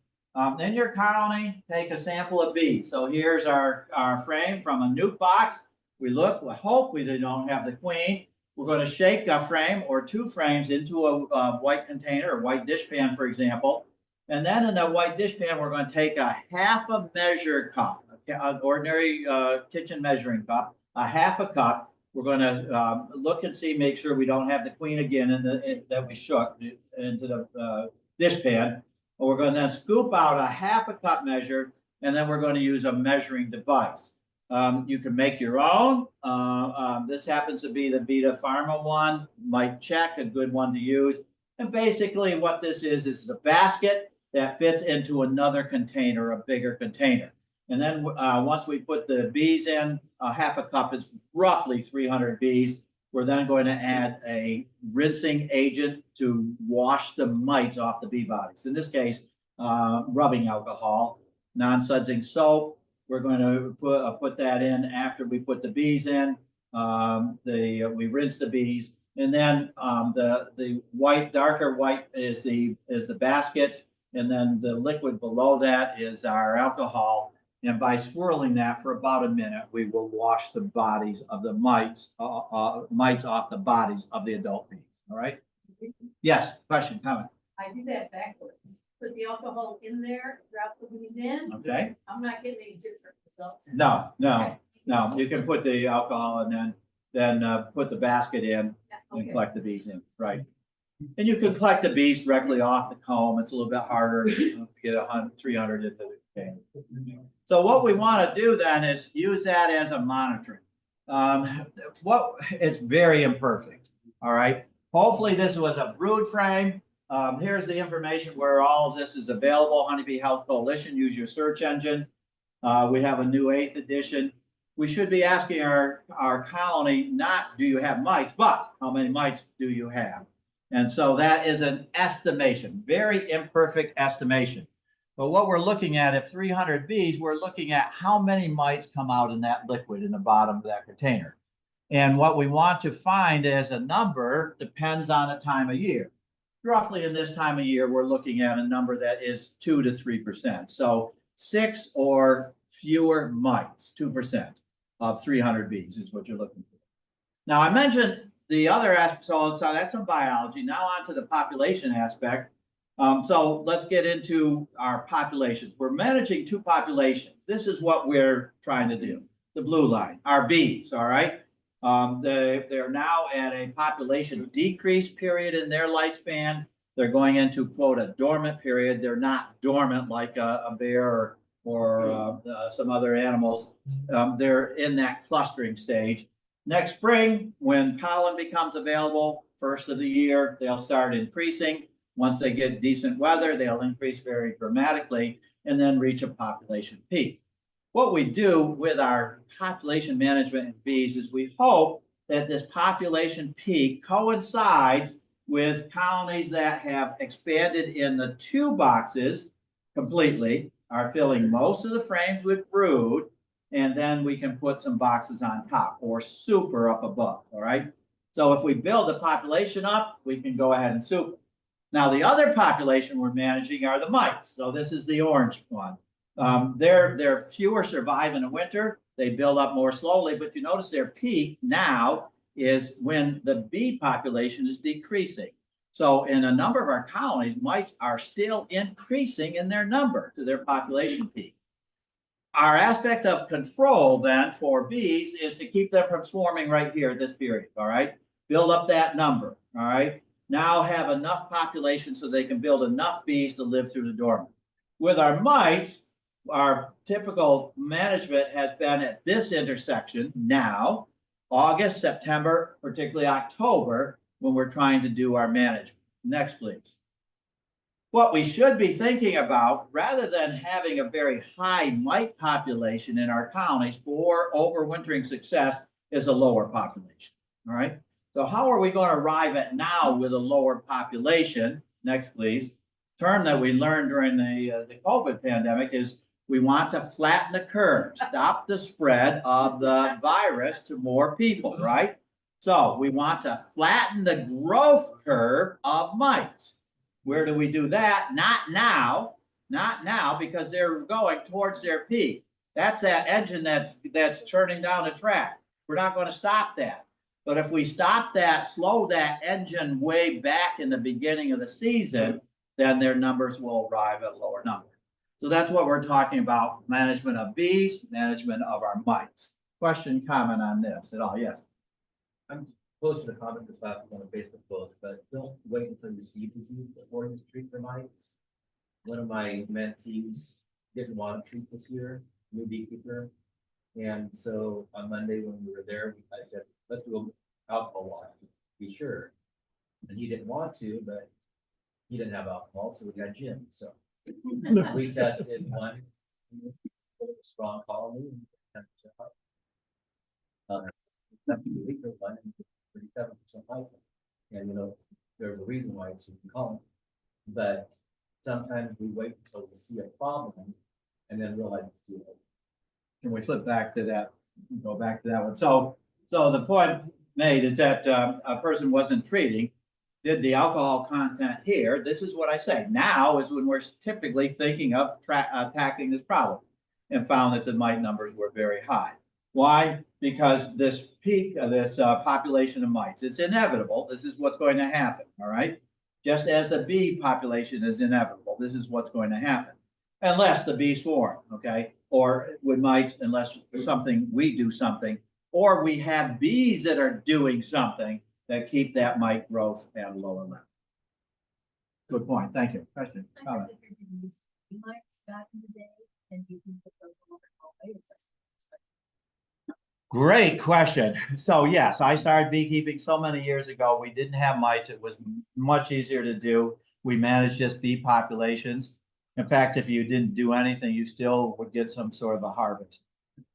In your colony, take a sample of bees. So here's our frame from a nuke box. We look, we hope we don't have the queen. We're going to shake a frame or two frames into a white container or white dishpan, for example. And then in that white dishpan, we're going to take a half a measure cup, an ordinary kitchen measuring cup, a half a cup. We're going to look and see, make sure we don't have the queen again that we shook into the dishpan. We're going to then scoop out a half a cup measure, and then we're going to use a measuring device. You can make your own. This happens to be the Vita Pharma one. Might check, a good one to use. And basically what this is the basket that fits into another container, a bigger container. And then once we put the bees in, half a cup is roughly 300 bees. We're then going to add a rinsing agent to wash the mites off the bee bodies. In this case, rubbing alcohol, non-sudsing soap. We're going to put that in after we put the bees in. We rinse the bees, and then the white, darker white is the basket, and then the liquid below that is our alcohol. And by swirling that for about a minute, we will wash the bodies of the mites off the bodies of the adult bees. All right. Yes. Question. Comment. I do that backwards. Put the alcohol in there, drop the bees in. Okay. I'm not getting any different results. No. Okay. No. You can put the alcohol and then put the basket in and collect the bees in. Right. And you can collect the bees directly off the comb. It's a little bit harder to get 300 into the container. So what we want to do then is use that as a monitoring. It's very imperfect. All right. Hopefully this was a brood frame. Here's the information where all of this is available. Honeybee Health Coalition. Use your search engine. We have a new 8th edition. We should be asking our colony not do you have mites, but how many mites do you have? And so that is an estimation, very imperfect estimation. But what we're looking at, if 300 bees, we're looking at how many mites come out in that liquid in the bottom of that container. And what we want to find as a number depends on the time of year. Roughly in this time of year, we're looking at a number that is 2 to 3%. So 6 or fewer mites, 2% of 300 bees is what you're looking for. Now, I mentioned the other aspect, so that's some biology. Now on to the population aspect. So let's get into our populations. We're managing 2 populations. This is what we're trying to do. The blue line, our bees, all right? They're now at a population decrease period in their lifespan. They're going into, quote, a dormant period. They're not dormant like a bear or some other animals. They're in that clustering stage. Next spring, when pollen becomes available, first of the year, they'll start increasing. Once they get decent weather, they'll increase very dramatically and then reach a population peak. What we do with our population management in bees is we hope that this population peak coincides with colonies that have expanded in the 2 boxes completely, are filling most of the frames with brood, and then we can put some boxes on top or super up above, all right? So if we build the population up, we can go ahead and super. Now, the other population we're managing are the mites. So this is the orange one. They're fewer survive in the winter. They build up more slowly, but you notice their peak now is when the bee population is decreasing. So in a number of our colonies, mites are still increasing in their number to their population peak. Our aspect of control then for bees is to keep them from swarming right here at this period, all right? Build up that number, all right? Now have enough population so they can build enough bees to live through the dormant. With our mites, our typical management has been at this intersection now, August, September, particularly October, when we're trying to do our management. Next, please. What we should be thinking about, rather than having a very high mite population in our counties for overwintering success, is a lower population. All right. So how are we going to arrive at now with a lower population? Next, please. Term that we learned during the COVID pandemic is we want to flatten the curve, stop the spread of the virus to more people, right? So we want to flatten the growth curve of mites. Where do we do that? Not now, because they're going towards their peak. That's that engine that's churning down the track. We're not going to stop that. But if we stop that, slow that engine way back in the beginning of the season, then their numbers will arrive at a lower number. So that's what we're talking about, management of bees, management of our mites. Question, comment on this at all? Yes. I'm close to the comment this last one on a Facebook post, but don't wait until you see disease before you treat for mites. One of my mentees didn't want to treat this year, new beekeeper. And so on Monday when we were there, I said, let's do an alcohol wash, to be sure. And he didn't want to, but he didn't have alcohol, so we got gin. So we tested one strong colony. And weaker one, and 37% lighter. And you know, there's a reason why it's in colony. But sometimes we wait until we see a problem and then realize it's too late. Can we flip back to that? Go back to that one. So the point made is that a person wasn't treating, did the alcohol content here. This is what I say. Now is when we're typically thinking of attacking this problem, and found that the mite numbers were very high. Why? Because this peak of this population of mites, it's inevitable. This is what's going to happen. All right. Just as the bee population is inevitable, this is what's going to happen. Unless the bees swarm, okay? Or with mites, unless we do something, or we have bees that are doing something that keep that mite growth at a lower level. Good point. Thank you. Question? I heard that you're doing these mites back in the day, and you can put those on the later. Great question. So yes, I started beekeeping so many years ago. We didn't have mites. It was much easier to do. We managed just bee populations. In fact, if you didn't do anything, you still would get some sort of a harvest.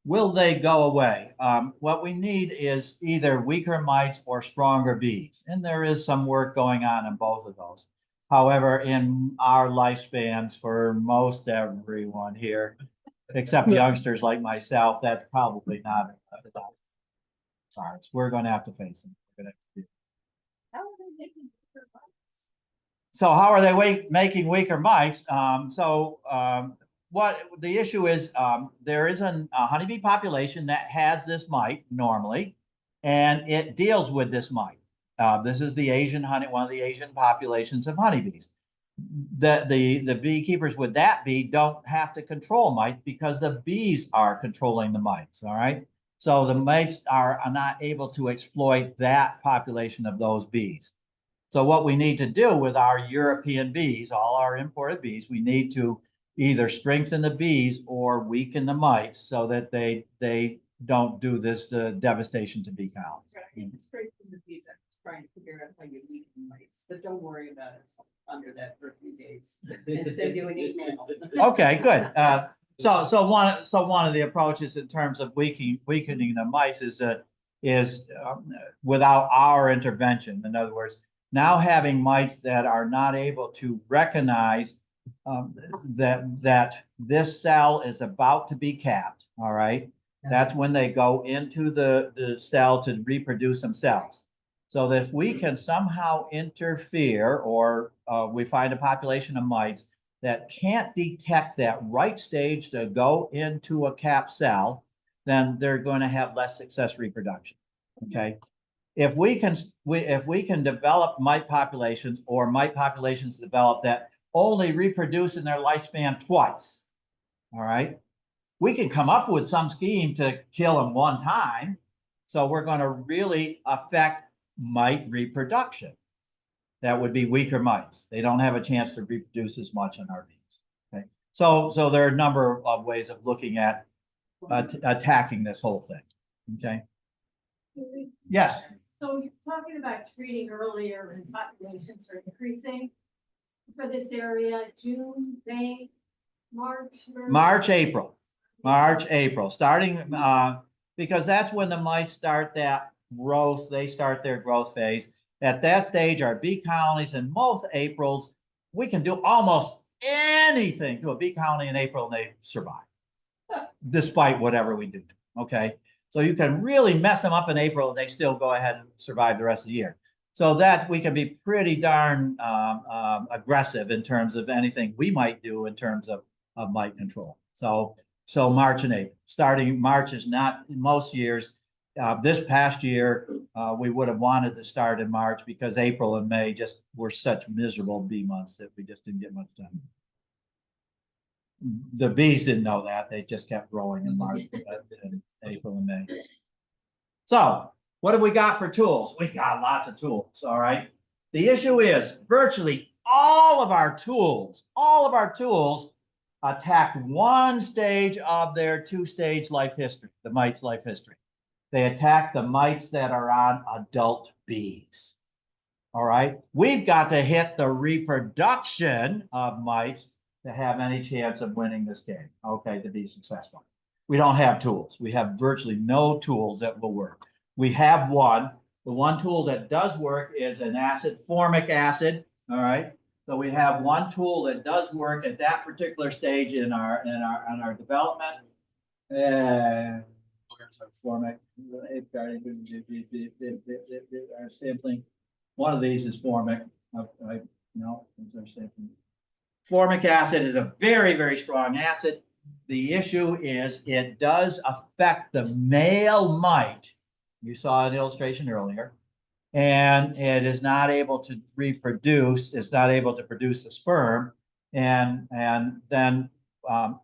Will they go away? What we need is either weaker mites or stronger bees. And there is some work going on in both of those. However, in our lifespans for most everyone here, except youngsters like myself, that's probably not sorry. We're going to have to face them. How are they making weaker mites? So how are they making weaker mites? What the issue is, there is a honeybee population that has this mite normally, and it deals with this mite. This is the Asian one of the Asian populations of honeybees. The beekeepers with that bee don't have to control mites because the bees are controlling the mites. All right. So the mites are not able to exploit that population of those bees. So what we need to do with our European bees, all our imported bees, we need to either strengthen the bees or weaken the mites so that they don't do this devastation to bee count. Straight from the bees, I'm trying to figure out how you weaken mites, but don't worry about it under that for a few days. And send you an email. Okay, good. So one of the approaches in terms of weakening the mites is without our intervention. In other words, now having mites that are not able to recognize that this cell is about to be capped. All right, that's when they go into the cell to reproduce themselves. So that if we can somehow interfere, or we find a population of mites that can't detect that right stage to go into a capped cell, then they're going to have less success reproduction. Okay. If we can develop mite populations, or mite populations develop that only reproduce in their lifespan twice, all right, we can come up with some scheme to kill them one time. So we're going to really affect mite reproduction. That would be weaker mites. They don't have a chance to reproduce as much in our bees. Okay, so there are a number of ways of looking at attacking this whole thing. Okay. Yes, So you're talking about treating earlier and populations are increasing for this area, June, May, March? or- March, April, starting, because that's when the mites start that growth, they start their growth phase. At that stage, our bee colonies in most Aprils, we can do almost anything to a bee colony in April and they survive. Despite whatever we do, okay? So you can really mess them up in April and they still go ahead and survive the rest of the year. So that we can be pretty darn aggressive in terms of anything we might do in terms of mite control. So March and April. Starting March is not in most years. This past year, we would have wanted to start in March because April and May just were such miserable bee months that we just didn't get much done. The bees didn't know that. They just kept growing in March, in April and May. So what have we got for tools? We got lots of tools, all right? The issue is virtually all of our tools attack one stage of their two-stage life history, the mite's life history. They attack the mites that are on adult bees. All right. We've got to hit the reproduction of mites to have any chance of winning this game. Okay, to be successful. We don't have tools. We have virtually no tools that will work. We have one. The one tool that does work is an acid, formic acid. All right. So we have one tool that does work at that particular stage in our development. Where's our formic? Our sampling. One of these is formic. No, it's our sampling. Formic acid is a very, very strong acid. The issue is it does affect the male mite. You saw an illustration earlier. And it is not able to reproduce. It's not able to produce the sperm. And then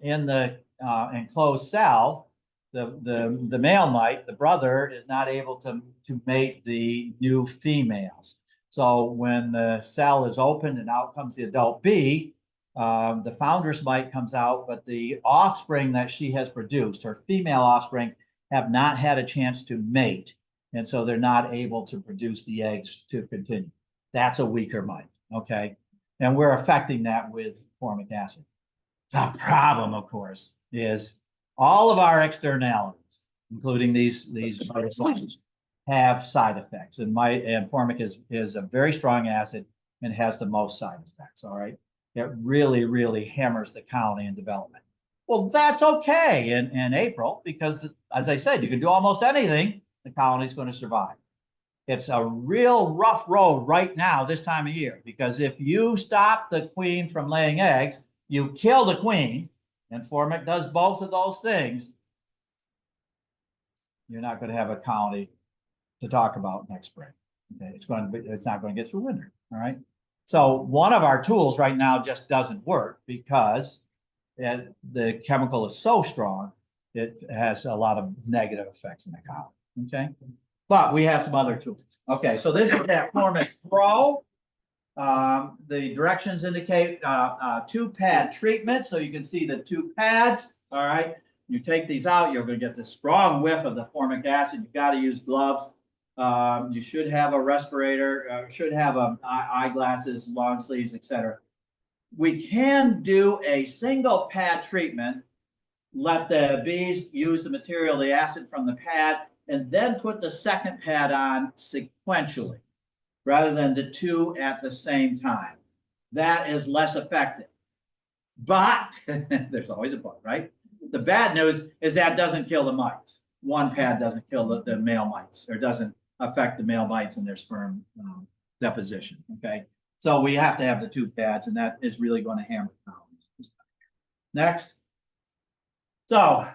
in the enclosed cell, the male mite, the brother, is not able to mate the new females. So when the cell is opened and out comes the adult bee, the founder's mite comes out, but the offspring that she has produced, her female offspring, have not had a chance to mate. And so they're not able to produce the eggs to continue. That's a weaker mite, okay? And we're affecting that with formic acid. The problem, of course, is all of our externalities, including these viruses, have side effects. And formic is a very strong acid and has the most side effects, all right? It really, really hammers the colony in development. Well, that's okay in April because, as I said, you can do almost anything, the colony is going to survive. It's a real rough road right now, this time of year, because if you stop the queen from laying eggs, you kill the queen, and formic does both of those things, you're not going to have a colony to talk about next spring. Okay, it's not going to get through winter. All right. So one of our tools right now just doesn't work because the chemical is so strong, it has a lot of negative effects in the colony. Okay, but we have some other tools. Okay, so this is that Formic Pro. The directions indicate 2-pad treatment, so you can see the 2 pads. All right, you take these out, you're going to get this strong whiff of the formic acid. You've got to use gloves. You should have a respirator, should have eyeglasses, long sleeves, etc. We can do a single pad treatment. Let the bees use the material, the acid from the pad, and then put the second pad on sequentially rather than the 2 at the same time. That is less effective. But there's always a but, right? The bad news is that doesn't kill the mites. One pad doesn't kill the male mites, or doesn't affect the male mites in their sperm deposition, okay? So we have to have the 2 pads, and that is really going to hammer colonies. Next. So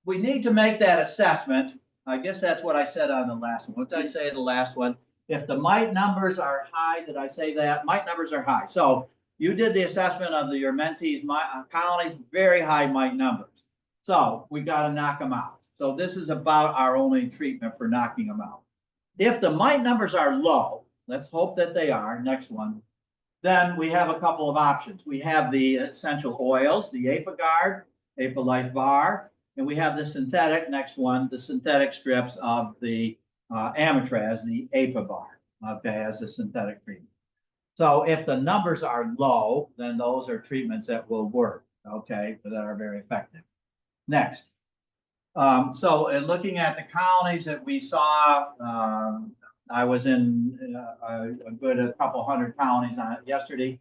we need to make that assessment. I guess that's what I said on the last one. What did I say in the last one? If the mite numbers are high, did I say that? Mite numbers are high. So you did the assessment of your mentees colonies, very high mite numbers. So we got to knock them out. So this is about our only treatment for knocking them out. If the mite numbers are low, let's hope that they are, next one, then we have a couple of options. We have the essential oils, the Apiguard, Apolife Var, And we have the synthetic, next one, the synthetic strips of the Amitraz, the Apivar, okay, as a synthetic treatment. So if the numbers are low, then those are treatments that will work, okay, that are very effective. Next. So in looking at the colonies that we saw, I was in a couple hundred colonies on it yesterday.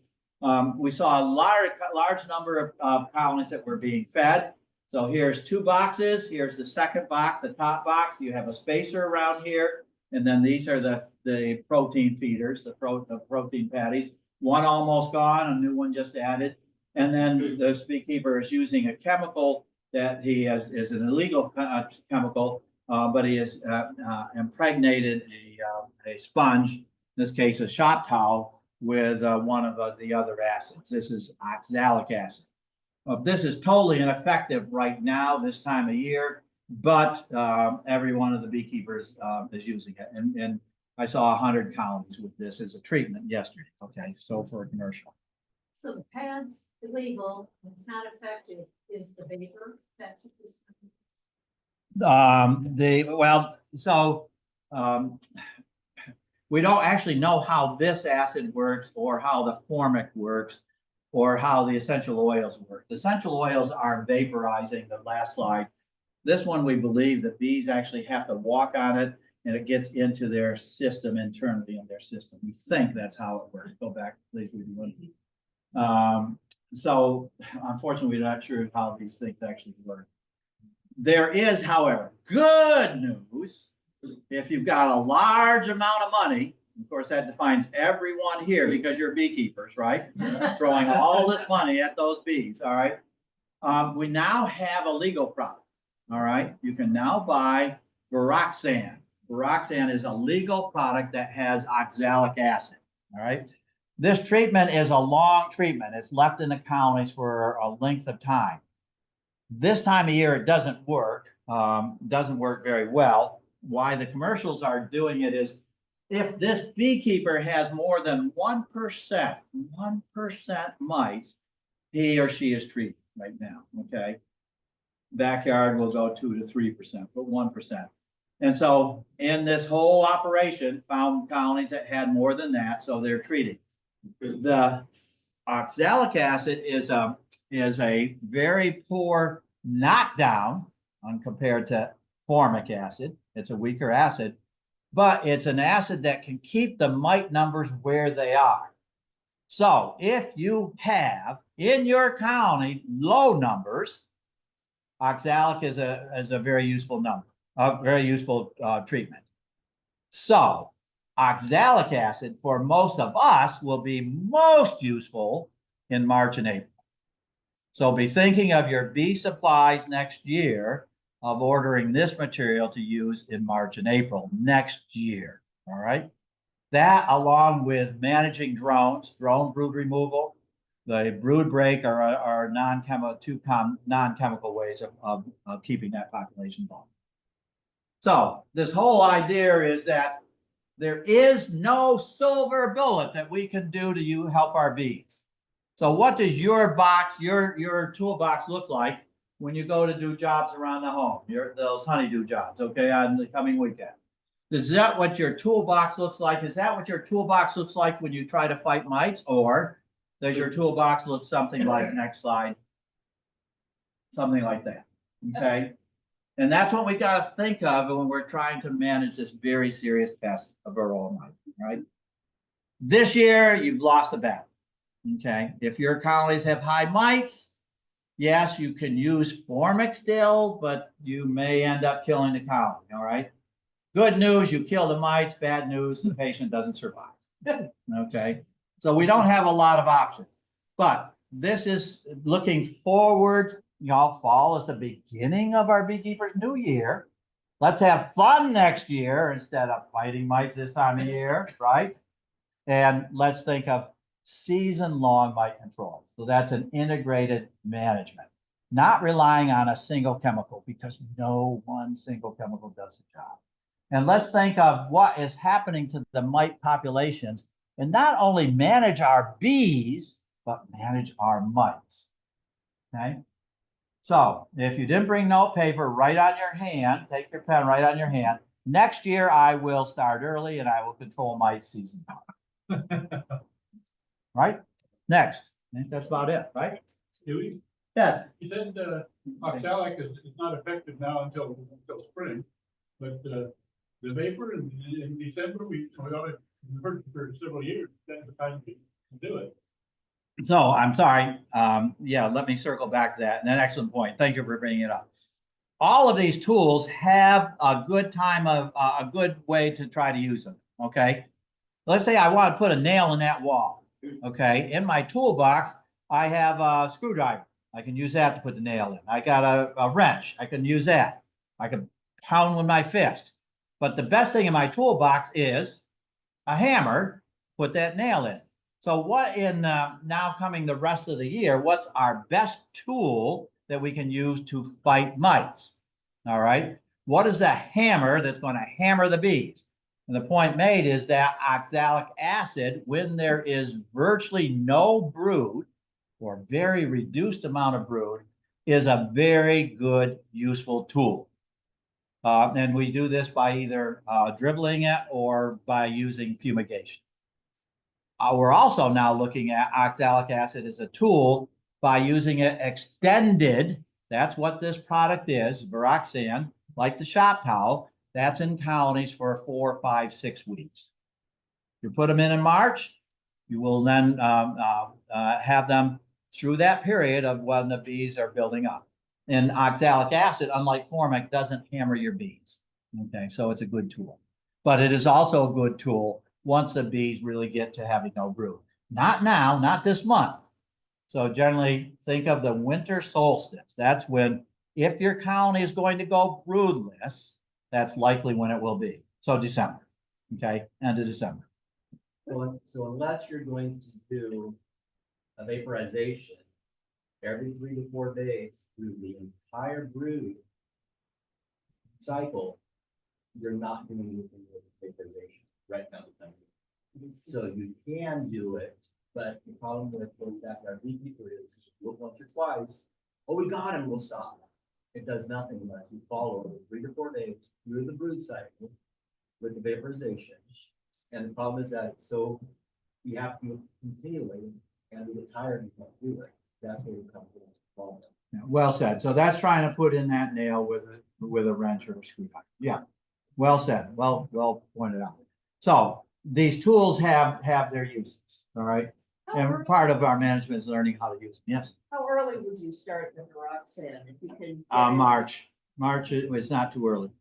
We saw a large number of colonies that were being fed. So here's 2 boxes. Here's the second box, the top box. You have a spacer around here. And then these are the protein feeders, the protein patties. One almost gone, a new one just added. And then the beekeeper is using a chemical that he is an illegal chemical, but he has impregnated a sponge, in this case a shop towel, with one of the other acids. This is oxalic acid. This is totally ineffective right now, this time of year, but every one of the beekeepers is using it. And I saw 100 colonies with this as a treatment yesterday. Okay, so for a commercial. So the pad's illegal, it's not effective, is the vapor effective? We don't actually know how this acid works or how the formic works or how the essential oils work. The essential oils are vaporizing, the last slide. This one, we believe that bees actually have to walk on it and it gets into their system, internally in their system. We think that's how it works. Go back, please. So unfortunately, we're not sure how these things actually work. There is, however, good news. If you've got a large amount of money, of course, that defines everyone here because you're beekeepers, right? Throwing all this money at those bees, all right? We now have a legal product, all right? You can now buy Viroxan. Viroxan is a legal product that has oxalic acid, all right? This treatment is a long treatment. It's left in the colonies for a length of time. This time of year, it doesn't work very well. Why the commercials are doing it is if this beekeeper has more than 1% mites, he or she is treated right now, okay? Backyard will go 2 to 3%, but 1%. And so in this whole operation, found colonies that had more than that, so they're treating. The oxalic acid is a very poor knockdown compared to formic acid. It's a weaker acid, but it's an acid that can keep the mite numbers where they are. So if you have in your colony low numbers, oxalic is a very useful treatment. So oxalic acid for most of us will be most useful in March and April. So be thinking of your bee supplies next year of ordering this material to use in March and April next year, all right? That along with managing drone brood removal, the brood break are non-chemical ways of keeping that population going. So this whole idea is that there is no silver bullet that we can do to help our bees. So what does your box, your toolbox look like when you go to do jobs around the home, those honeydew jobs, okay, on the coming weekend? Is that what your toolbox looks like? Is that what your toolbox looks like when you try to fight mites? Or does your toolbox look something like, next slide, something like that, okay? And that's what we got to think of when we're trying to manage this very serious pest of varroa mite, right? This year, you've lost the battle, okay? If your colonies have high mites, yes, you can use formic still, but you may end up killing the colony, all right? Good news, you kill the mites. Bad news, the patient doesn't survive, okay? So we don't have a lot of options, but this is looking forward. Fall is the beginning of our beekeepers' new year. Let's have fun next year instead of fighting mites this time of year, right? And let's think of season-long mite control. So that's an integrated management, not relying on a single chemical because no one single chemical does the job. And let's think of what is happening to the mite populations and not only manage our bees, but manage our mites, okay? So if you didn't bring note paper, write on your hand, take your pen, write on your hand. Next year, I will start early and I will control my season. Right? Next. I think that's about it, right? Dewey, Yes. you said, oxalic is not effective now until spring, but, the vapor in December, we already heard for several years, that's the time to do it. So I'm sorry. Yeah, let me circle back to that. An excellent point. Thank you for bringing it up. All of these tools have a good time of a good way to try to use them. Okay. Let's say I want to put a nail in that wall. Okay. In my toolbox, I have a screwdriver. I can use that to put the nail in. I got a wrench. I can use that. I can pound with my fist. But the best thing in my toolbox is a hammer, put that nail in. So what in now coming the rest of the year, what's our best tool that we can use to fight mites? All right. What is the hammer that's going to hammer the bees? And the point made is that oxalic acid, when there is virtually no brood or very reduced amount of brood, is a very good, useful tool. And we do this by either dribbling it or by using fumigation. We're also now looking at oxalic acid as a tool by using it extended. That's what this product is, Viroxan, like the shop towel. That's in colonies for 4, 5, 6 weeks. You put them in March, you will then have them through that period of when the bees are building up. And oxalic acid, unlike formic, doesn't hammer your bees. Okay, so it's a good tool. But it is also a good tool once the bees really get to having no brood. Not now, not this month. So generally think of the winter solstice. That's when, if your colony is going to go broodless, that's likely when it will be. So December, okay, end of December. So unless you're going to do a vaporization every 3 to 4 days through the entire brood cycle, you're not doing anything with vaporization right now. So you can do it, but the problem with those backyard beekeeper is do it once or twice. Oh, we got him, we'll stop. It does nothing unless you follow the 3 to 4 days through the brood cycle with the vaporization. And the problem is that so you have to continually, and we get tired and can't do it. That's where we come to the problem. Yeah, well said. So that's trying to put in that nail with a wrench or a screwdriver. Yeah, well said. Well pointed out. So these tools have their uses. All right, and part of our management is learning how to use them. Yes. How early would you start the Viroxan if you can? March. It's not too early.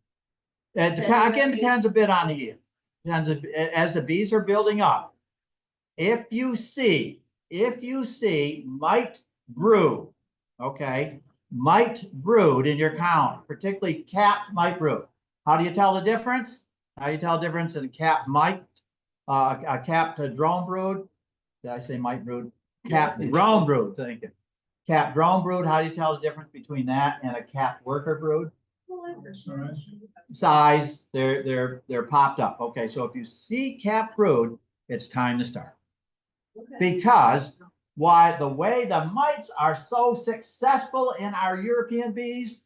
It depends a bit on the year. Depends as the bees are building up. If you see mite brood, okay, mite brood in your colony, particularly capped mite brood. How do you tell the difference? How do you tell the difference in a capped mite, a capped drone brood? Did I say mite brood? Capped drone brood. Thank you. Capped drone brood. How do you tell the difference between that and a capped worker brood? Size. They're popped up. Okay, so if you see capped brood, it's time to start. Because the way the mites are so successful in our European bees,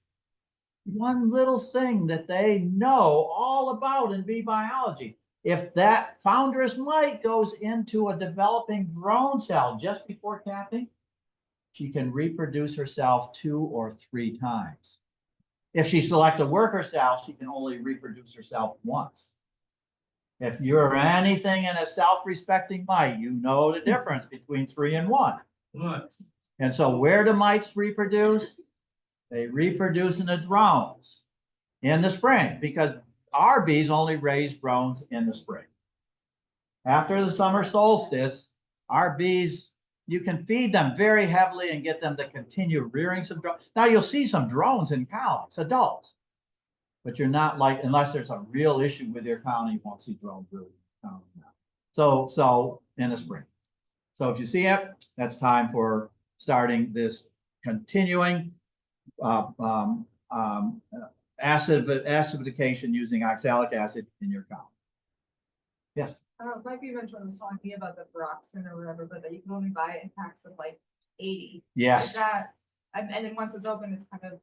one little thing that they know all about in bee biology. If that founderess mite goes into a developing drone cell just before capping, she can reproduce herself 2 or 3 times. If she selects a worker cell, she can only reproduce herself once. If you're anything in a self-respecting mite, you know the difference between 3 and 1. And so where do mites reproduce? They reproduce in the drones in the spring, because our bees only raise drones in the spring. After the summer solstice, our bees, you can feed them very heavily and get them to continue rearing some drones. Now you'll see some drones in colonies, adults, but you're not unless there's a real issue with your colony, you won't see drone brood. So in the spring. So if you see it, that's time for starting this continuing acidification using oxalic acid in your colony. Yes. Like you mentioned, was telling me about the Viroxan or whatever, but that you can only buy it in packs of like 80. Yes. Is that And then once it's open, it's kind of,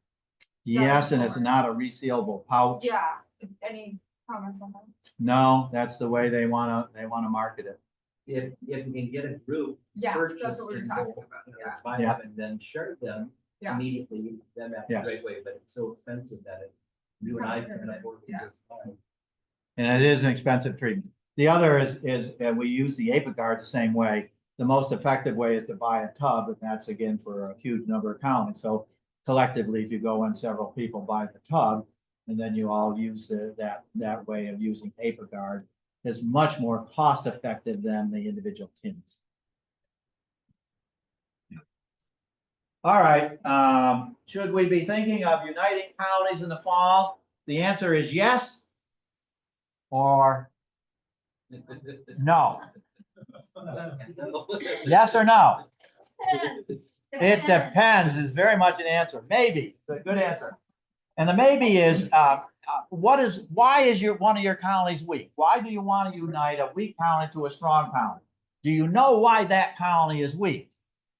Yes, and it's not a resealable pouch. yeah, any comments on that? No, that's the way they wanna market it. If you can get a group. Yeah, purchase that's what we were in talking bulk, about, you know, yeah. buy Yeah. them and then share them Yeah. immediately, then that's Yes. a great way, but it's so expensive that you and I can afford to Yeah. just buy. And it is an expensive treatment. The other is, we use the APIGard the same way. The most effective way is to buy a tub, and that's again for a huge number of counties. So collectively, if you go in, several people buy the tub, and then you all use that way of using APIGard is much more cost effective than the individual tins. All right, should we be thinking of uniting counties in the fall? The answer is yes. Or no? Yes or no? It depends is very much an answer. Maybe, it's a good answer. And the maybe is, why is one of your counties weak? Why do you want to unite a weak county to a strong county? Do you know why that county is weak?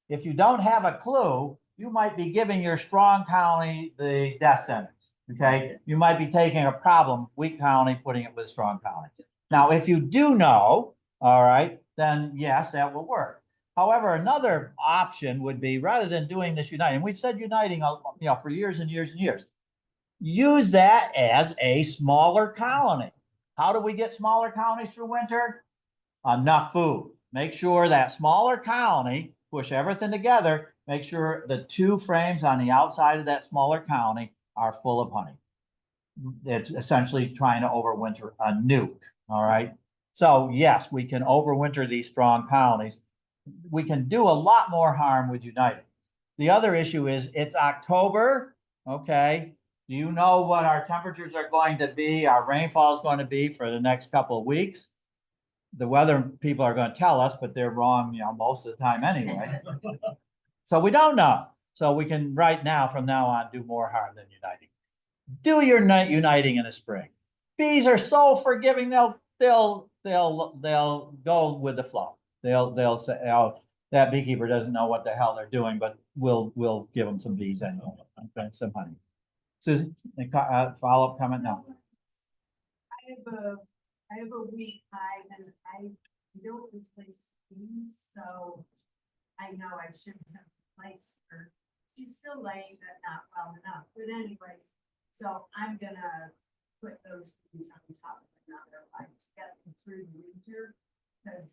If you don't have a clue, you might be giving your strong county the death sentence. Okay, you might be taking a problem, weak county, putting it with a strong county. Now, if you do know, all right, then yes, that will work. However, another option would be, rather than doing this uniting, we've said uniting, for years and years and years, use that as a smaller colony. How do we get smaller counties through winter? Enough food. Make sure that smaller colony, push everything together, make sure the 2 frames on the outside of that smaller colony are full of honey. It's essentially trying to overwinter a nuke, all right? So yes, we can overwinter these strong colonies. We can do a lot more harm with uniting. The other issue is it's October, okay? Do you know what our temperatures are going to be, our rainfall is going to be for the next couple of weeks? The weather people are going to tell us, but they're wrong, most of the time anyway. So we don't know. So we can right now, from now on, do more harm than uniting. Do your uniting in the spring. Bees are so forgiving. They'll go with the flow. They'll say, oh, that beekeeper doesn't know what the hell they're doing, but we'll give them some bees anyway. Okay, some honey. Susan, follow-up comment now. I have a weak hive and I don't replace bees, so I know I shouldn't have replaced her. She's still laying, but not well enough. But anyways, so I'm gonna put those bees on top of another hive to get them through the winter, because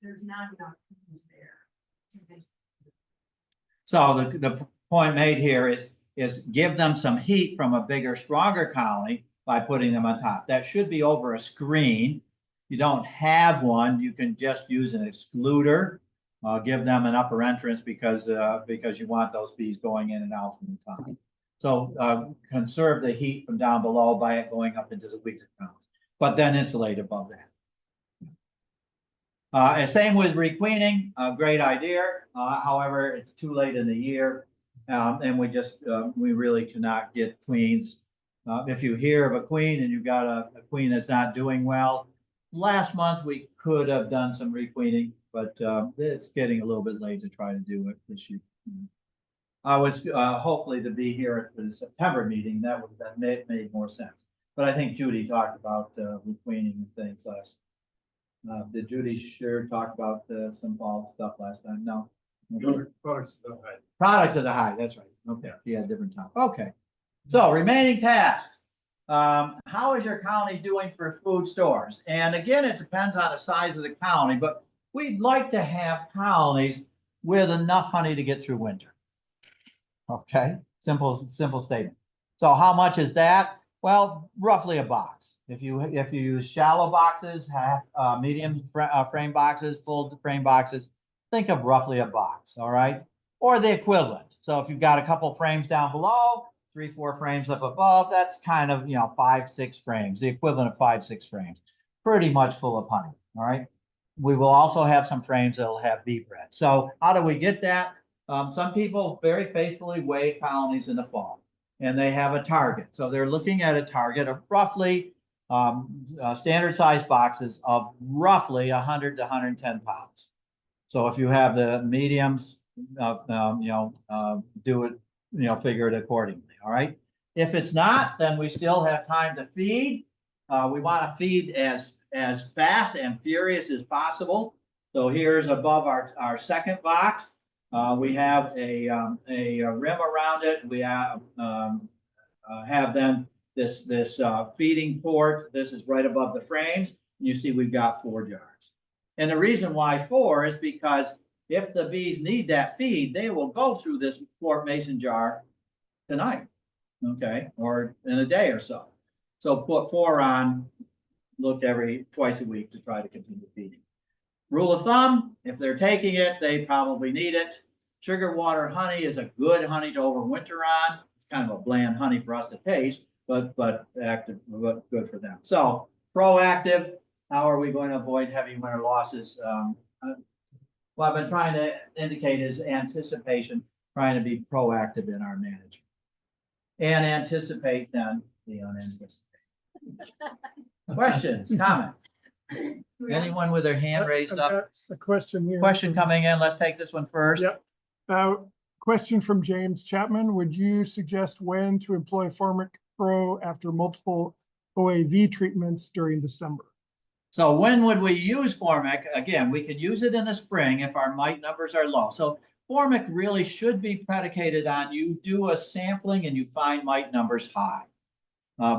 there's not enough bees there to make. So the point made here is give them some heat from a bigger, stronger colony by putting them on top. That should be over a screen. You don't have one, you can just use an excluder. Give them an upper entrance because you want those bees going in and out from the top. So conserve the heat from down below by it going up into the weaker colony, but then insulate above that. And same with requeening, great idea. However, it's too late in the year, and we really cannot get queens. If you hear of a queen and you've got a queen that's not doing well, last month we could have done some requeening, but it's getting a little bit late to try to do it this year. I was hopefully to be here for the September meeting. That would have made more sense. But I think Judy talked about requeening and things last. Did Judy sure talk about some fall stuff last time? No. Products of the hive. Products of the hive, that's right. Okay, she had a different topic. Okay. So remaining tasks. How is your county doing for food stores? And again, it depends on the size of the county, but we'd like to have colonies with enough honey to get through winter. Okay, simple statement. So how much is that? Well, roughly a box. If you use shallow boxes, medium frame boxes, full frame boxes, think of roughly a box, all right? Or the equivalent. So if you've got a couple frames down below, 3-4 frames up above, that's kind of 5-6 frames, the equivalent of 5-6 frames, pretty much full of honey. All right. We will also have some frames that'll have bee bread. So how do we get that? Some people very faithfully weigh colonies in the fall, and they have a target. So they're looking at a target of roughly standard size boxes of roughly 100 to 110 pounds. So if you have the mediums, do it, figure it accordingly, all right? If it's not, then we still have time to feed. We want to feed as fast and furious as possible. So here's above our second box. We have a rim around it. We have then this feeding port. This is right above the frames. You see we've got 4 jars. And the reason why 4 is because if the bees need that feed, they will go through this quart mason jar tonight, okay, or in a day or so. So put 4 on, look twice a week to try to continue feeding. Rule of thumb, if they're taking it, they probably need it. Sugar water honey is a good honey to overwinter on. It's kind of a bland honey for us to taste, but active, but good for them. So proactive. How are we going to avoid heavy winter losses? What I've been trying to indicate is anticipation, trying to be proactive in our management. And anticipate then the unanticipated. Questions, comments? Anyone with their hand raised up? That's the question here. Question coming in. Let's take this one first. Yep. Question from James Chapman. Would you suggest when to employ Formic Pro after multiple OAV treatments during December? So when would we use Formic? Again, we can use it in the spring if our mite numbers are low. So Formic really should be predicated on you do a sampling and you find mite numbers high.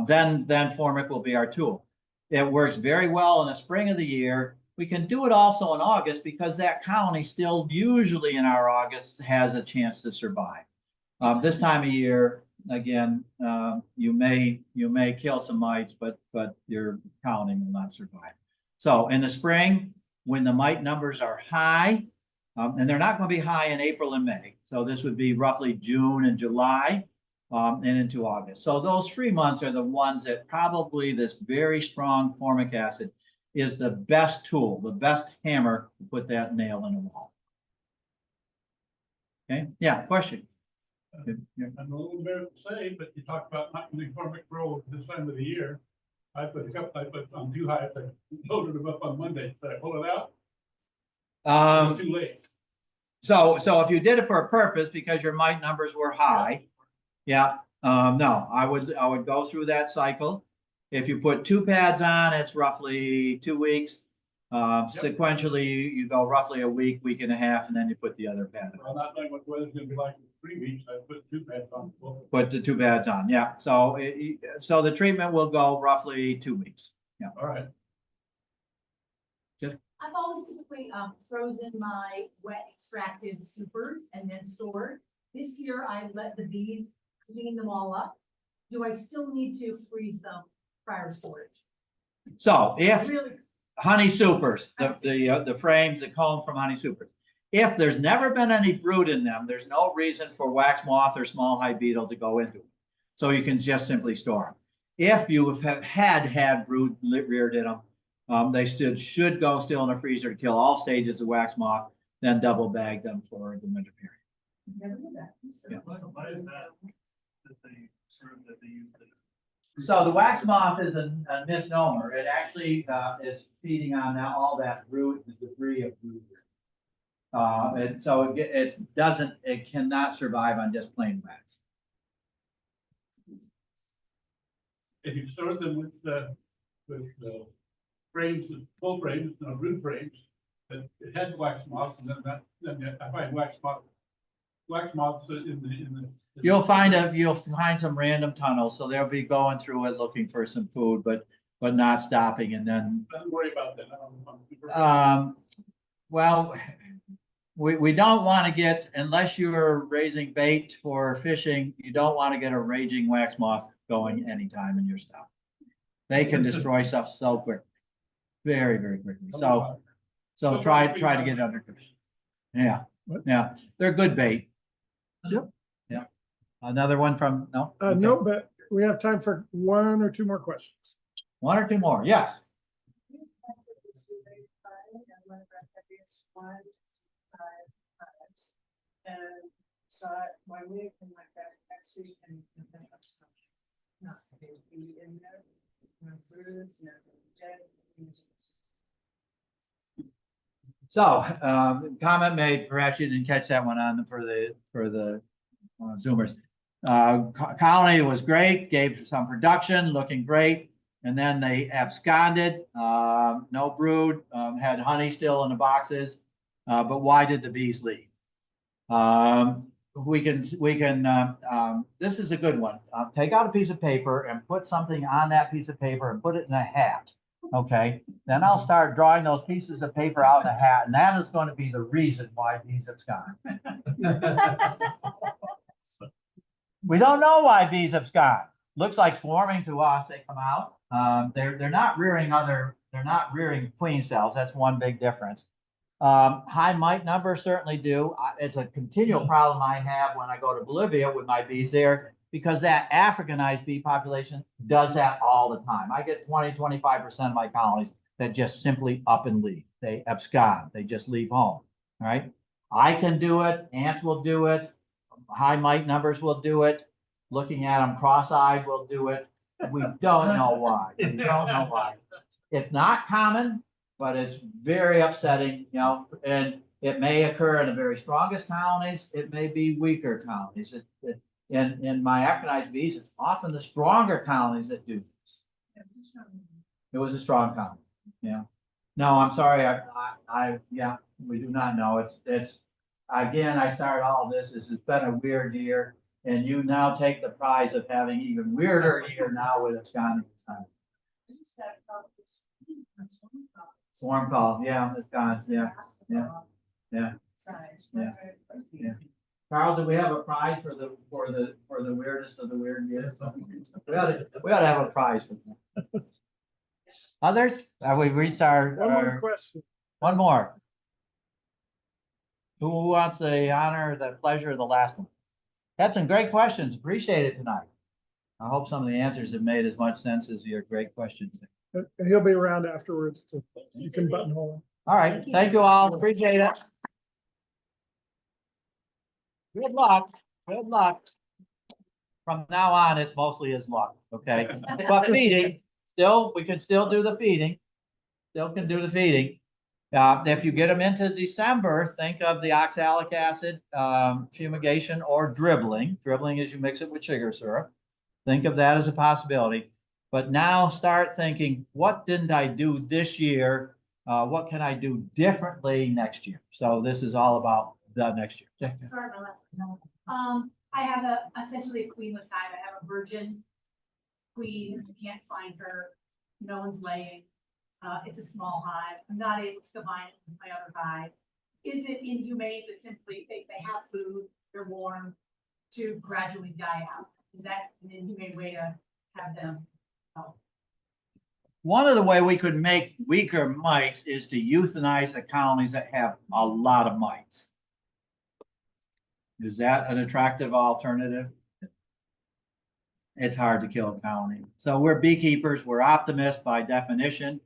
Then Formic will be our tool. It works very well in the spring of the year. We can do it also in August because that colony still usually in our August has a chance to survive. This time of year, again, you may kill some mites, but your colony will not survive. So in the spring, when the mite numbers are high, and they're not going to be high in April and May. So this would be roughly June and July and into August. So those 3 months are the ones that probably this very strong formic acid is the best tool, the best hammer to put that nail in the wall. Okay, yeah, question. I'm a little bit say, but you talked about not using Formic Pro this time of the year. I put on too high, I loaded them up on Monday. Did I pull it out? Too late. So if you did it for a purpose because your mite numbers were high, yeah, no, I would go through that cycle. If you put 2 pads on, it's roughly 2 weeks. Sequentially, you go roughly a week, week and a half, and then you put the other pad on. I'm not knowing what the weather's gonna be like in 3 weeks. I put 2 pads on. Put the 2 pads on, yeah. So so the treatment will go roughly 2 weeks. Yeah. All right. I've always typically frozen my wet extracted supers and then stored. This year I let the bees clean them all up. Do I still need to freeze them prior to storage? So if Really? honey supers, the frames that come from honey supers, if there's never been any brood in them, there's no reason for wax moth or small hive beetle to go into them. So you can just simply store them. If you have had brood reared in them, they should go still in the freezer to kill all stages of wax moth, then double bag them for the winter period. Never knew that. Yeah. Why is that? That they use it? So the wax moth is a misnomer. It actually is feeding on all that brood, the debris of brood. And so it cannot survive on just plain wax. If you store them with the frames, full frames, root frames, that it had wax moths, and then I find wax moths in the. You'll find some random tunnels, so they'll be going through it looking for some food, but not stopping, and then. Don't worry about that. Well, we don't want to get, unless you're raising bait for fishing, you don't want to get a raging wax moth going anytime in your stuff. They can destroy stuff so quickly, very, very quickly. So try to get it under control. Yeah, they're good bait. Yep. Yeah. Another one from, no? Okay. No, but we have time for 1 or 2 more questions. 1 or 2 more, yes. And so my week and my back next week and then I'm stuck. Nothing in there, no fruits, no dead. So, comment made, perhaps you didn't catch that one on for the Zoomers. Colony was great, gave some production, looking great, and then they absconded. No brood, had honey still in the boxes. But why did the bees leave? This is a good one. Take out a piece of paper and put something on that piece of paper and put it in a hat. Okay, then I'll start drawing those pieces of paper out in the hat, and that is going to be the reason why bees abscond. We don't know why bees abscond. Looks like swarming to us. They come out. They're not rearing queen cells. That's one big difference. High mite numbers certainly do. It's a continual problem I have when I go to Bolivia with my bees there, because that Africanized bee population does that all the time. I get 20–25% of my colonies that just simply up and leave. They abscond. They just leave home. All right. I can do it. Ants will do it. High mite numbers will do it. Looking at them cross-eyed will do it. We don't know why. We don't know why. It's not common, but it's very upsetting, you know, and it may occur in the very strongest colonies. It may be weaker colonies. In my Africanized bees, it's often the stronger colonies that do this. It was a strong colony. Yeah. No, I'm sorry. Yeah, we do not know. It's again, I started all of this. This has been a weird year, and you now take the prize of having even weirder year now with absconding this time. Swarm call, yeah, it's gone, yeah. Carl, do we have a prize for the weirdness of the weird year? We ought to have a prize for that. Others? Have we reached One more question. one more? Who wants the honor, the pleasure of the last one? Had some great questions. Appreciate it tonight. I hope some of the answers have made as much sense as your great questions. And he'll be around afterwards to, you can buttonhole. All right, thank you all. Appreciate it. Good luck. Good luck. From now on, it's mostly his luck, okay? But feeding, we can still do the feeding. Still can do the feeding. If you get them into December, think of the oxalic acid fumigation or dribbling. Dribbling is you mix it with sugar syrup. Think of that as a possibility. But now start thinking, what didn't I do this year? What can I do differently next year? So this is all about the next year. Sorry, my last one. I have essentially a queenless hive. I have a virgin queen. I can't find her. No one's laying. It's a small hive. I'm not able to combine it with my other hive. Is it inhumane to simply, they have food, they're warm, to gradually die out? Is that an inhumane way to have them? One of the way we could make weaker mites is to euthanize the colonies that have a lot of mites. Is that an attractive alternative? It's hard to kill a colony. So we're beekeepers, we're optimists by definition.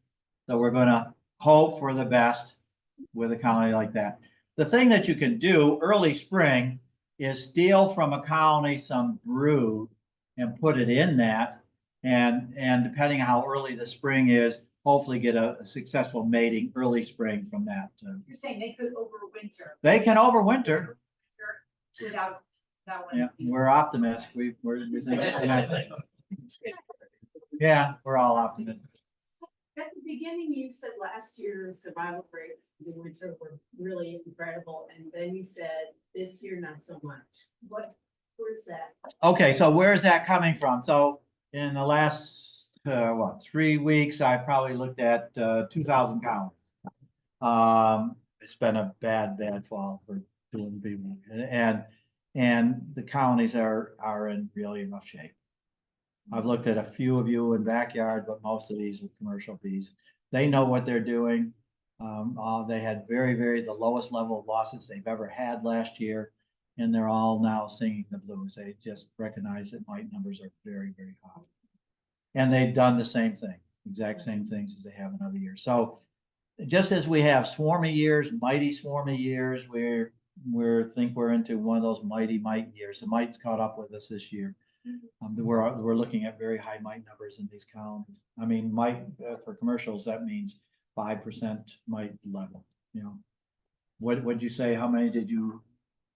So we're going to hope for the best with a colony like that. The thing that you can do early spring is steal from a colony some brood and put it in that. And depending on how early the spring is, hopefully get a successful mating early spring from that. You're saying they could overwinter? They can overwinter. Without Yeah, we're optimists. We think, yeah, we're all optimists. At the beginning, you said last year's survival rates in winter were really incredible, and then you said this year not so much. Where's that? Okay, so where's that coming from? So in the last 3 weeks, I probably looked at 2,000 colonies. It's been a bad fall for doing people, and the colonies are in really rough shape. I've looked at a few of you in backyard, but most of these are commercial bees. They know what they're doing. They had the lowest level of losses they've ever had last year, and they're all now singing the blues. They just recognize that mite numbers are very, very high. And they've done the same thing, exact same things as they have in other years. So just as we have swarmy years, mighty swarmy years, we're into one of those mighty mite years. The mites caught up with us this year. We're looking at very high mite numbers in these colonies. I mean, mite for commercials, that means 5% mite level, you know. What'd you say? How many did you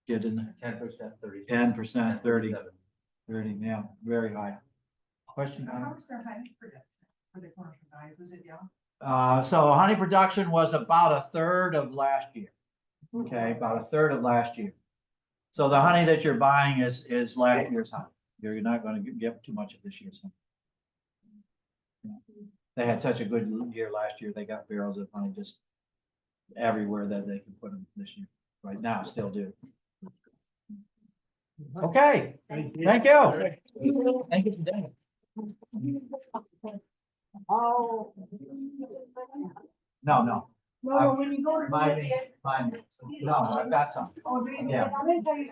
get in? 10%, 30. 10%, 30, 37. 30, yeah, very high. Question? How was their honey production for the commercial guys? Was it young? So honey production was about a third of last year. Okay, about a third of last year. So the honey that you're buying is last year's honey. You're not gonna get too much of this year's honey. They had such a good year last year, they got barrels of honey just everywhere that they can put them this year. Right now, still do. Okay, thank you. Thank you for doing it. Oh. No. No, when you go to. Mine, no, I've got some. Oh, do you? Yeah. I'm gonna tell you.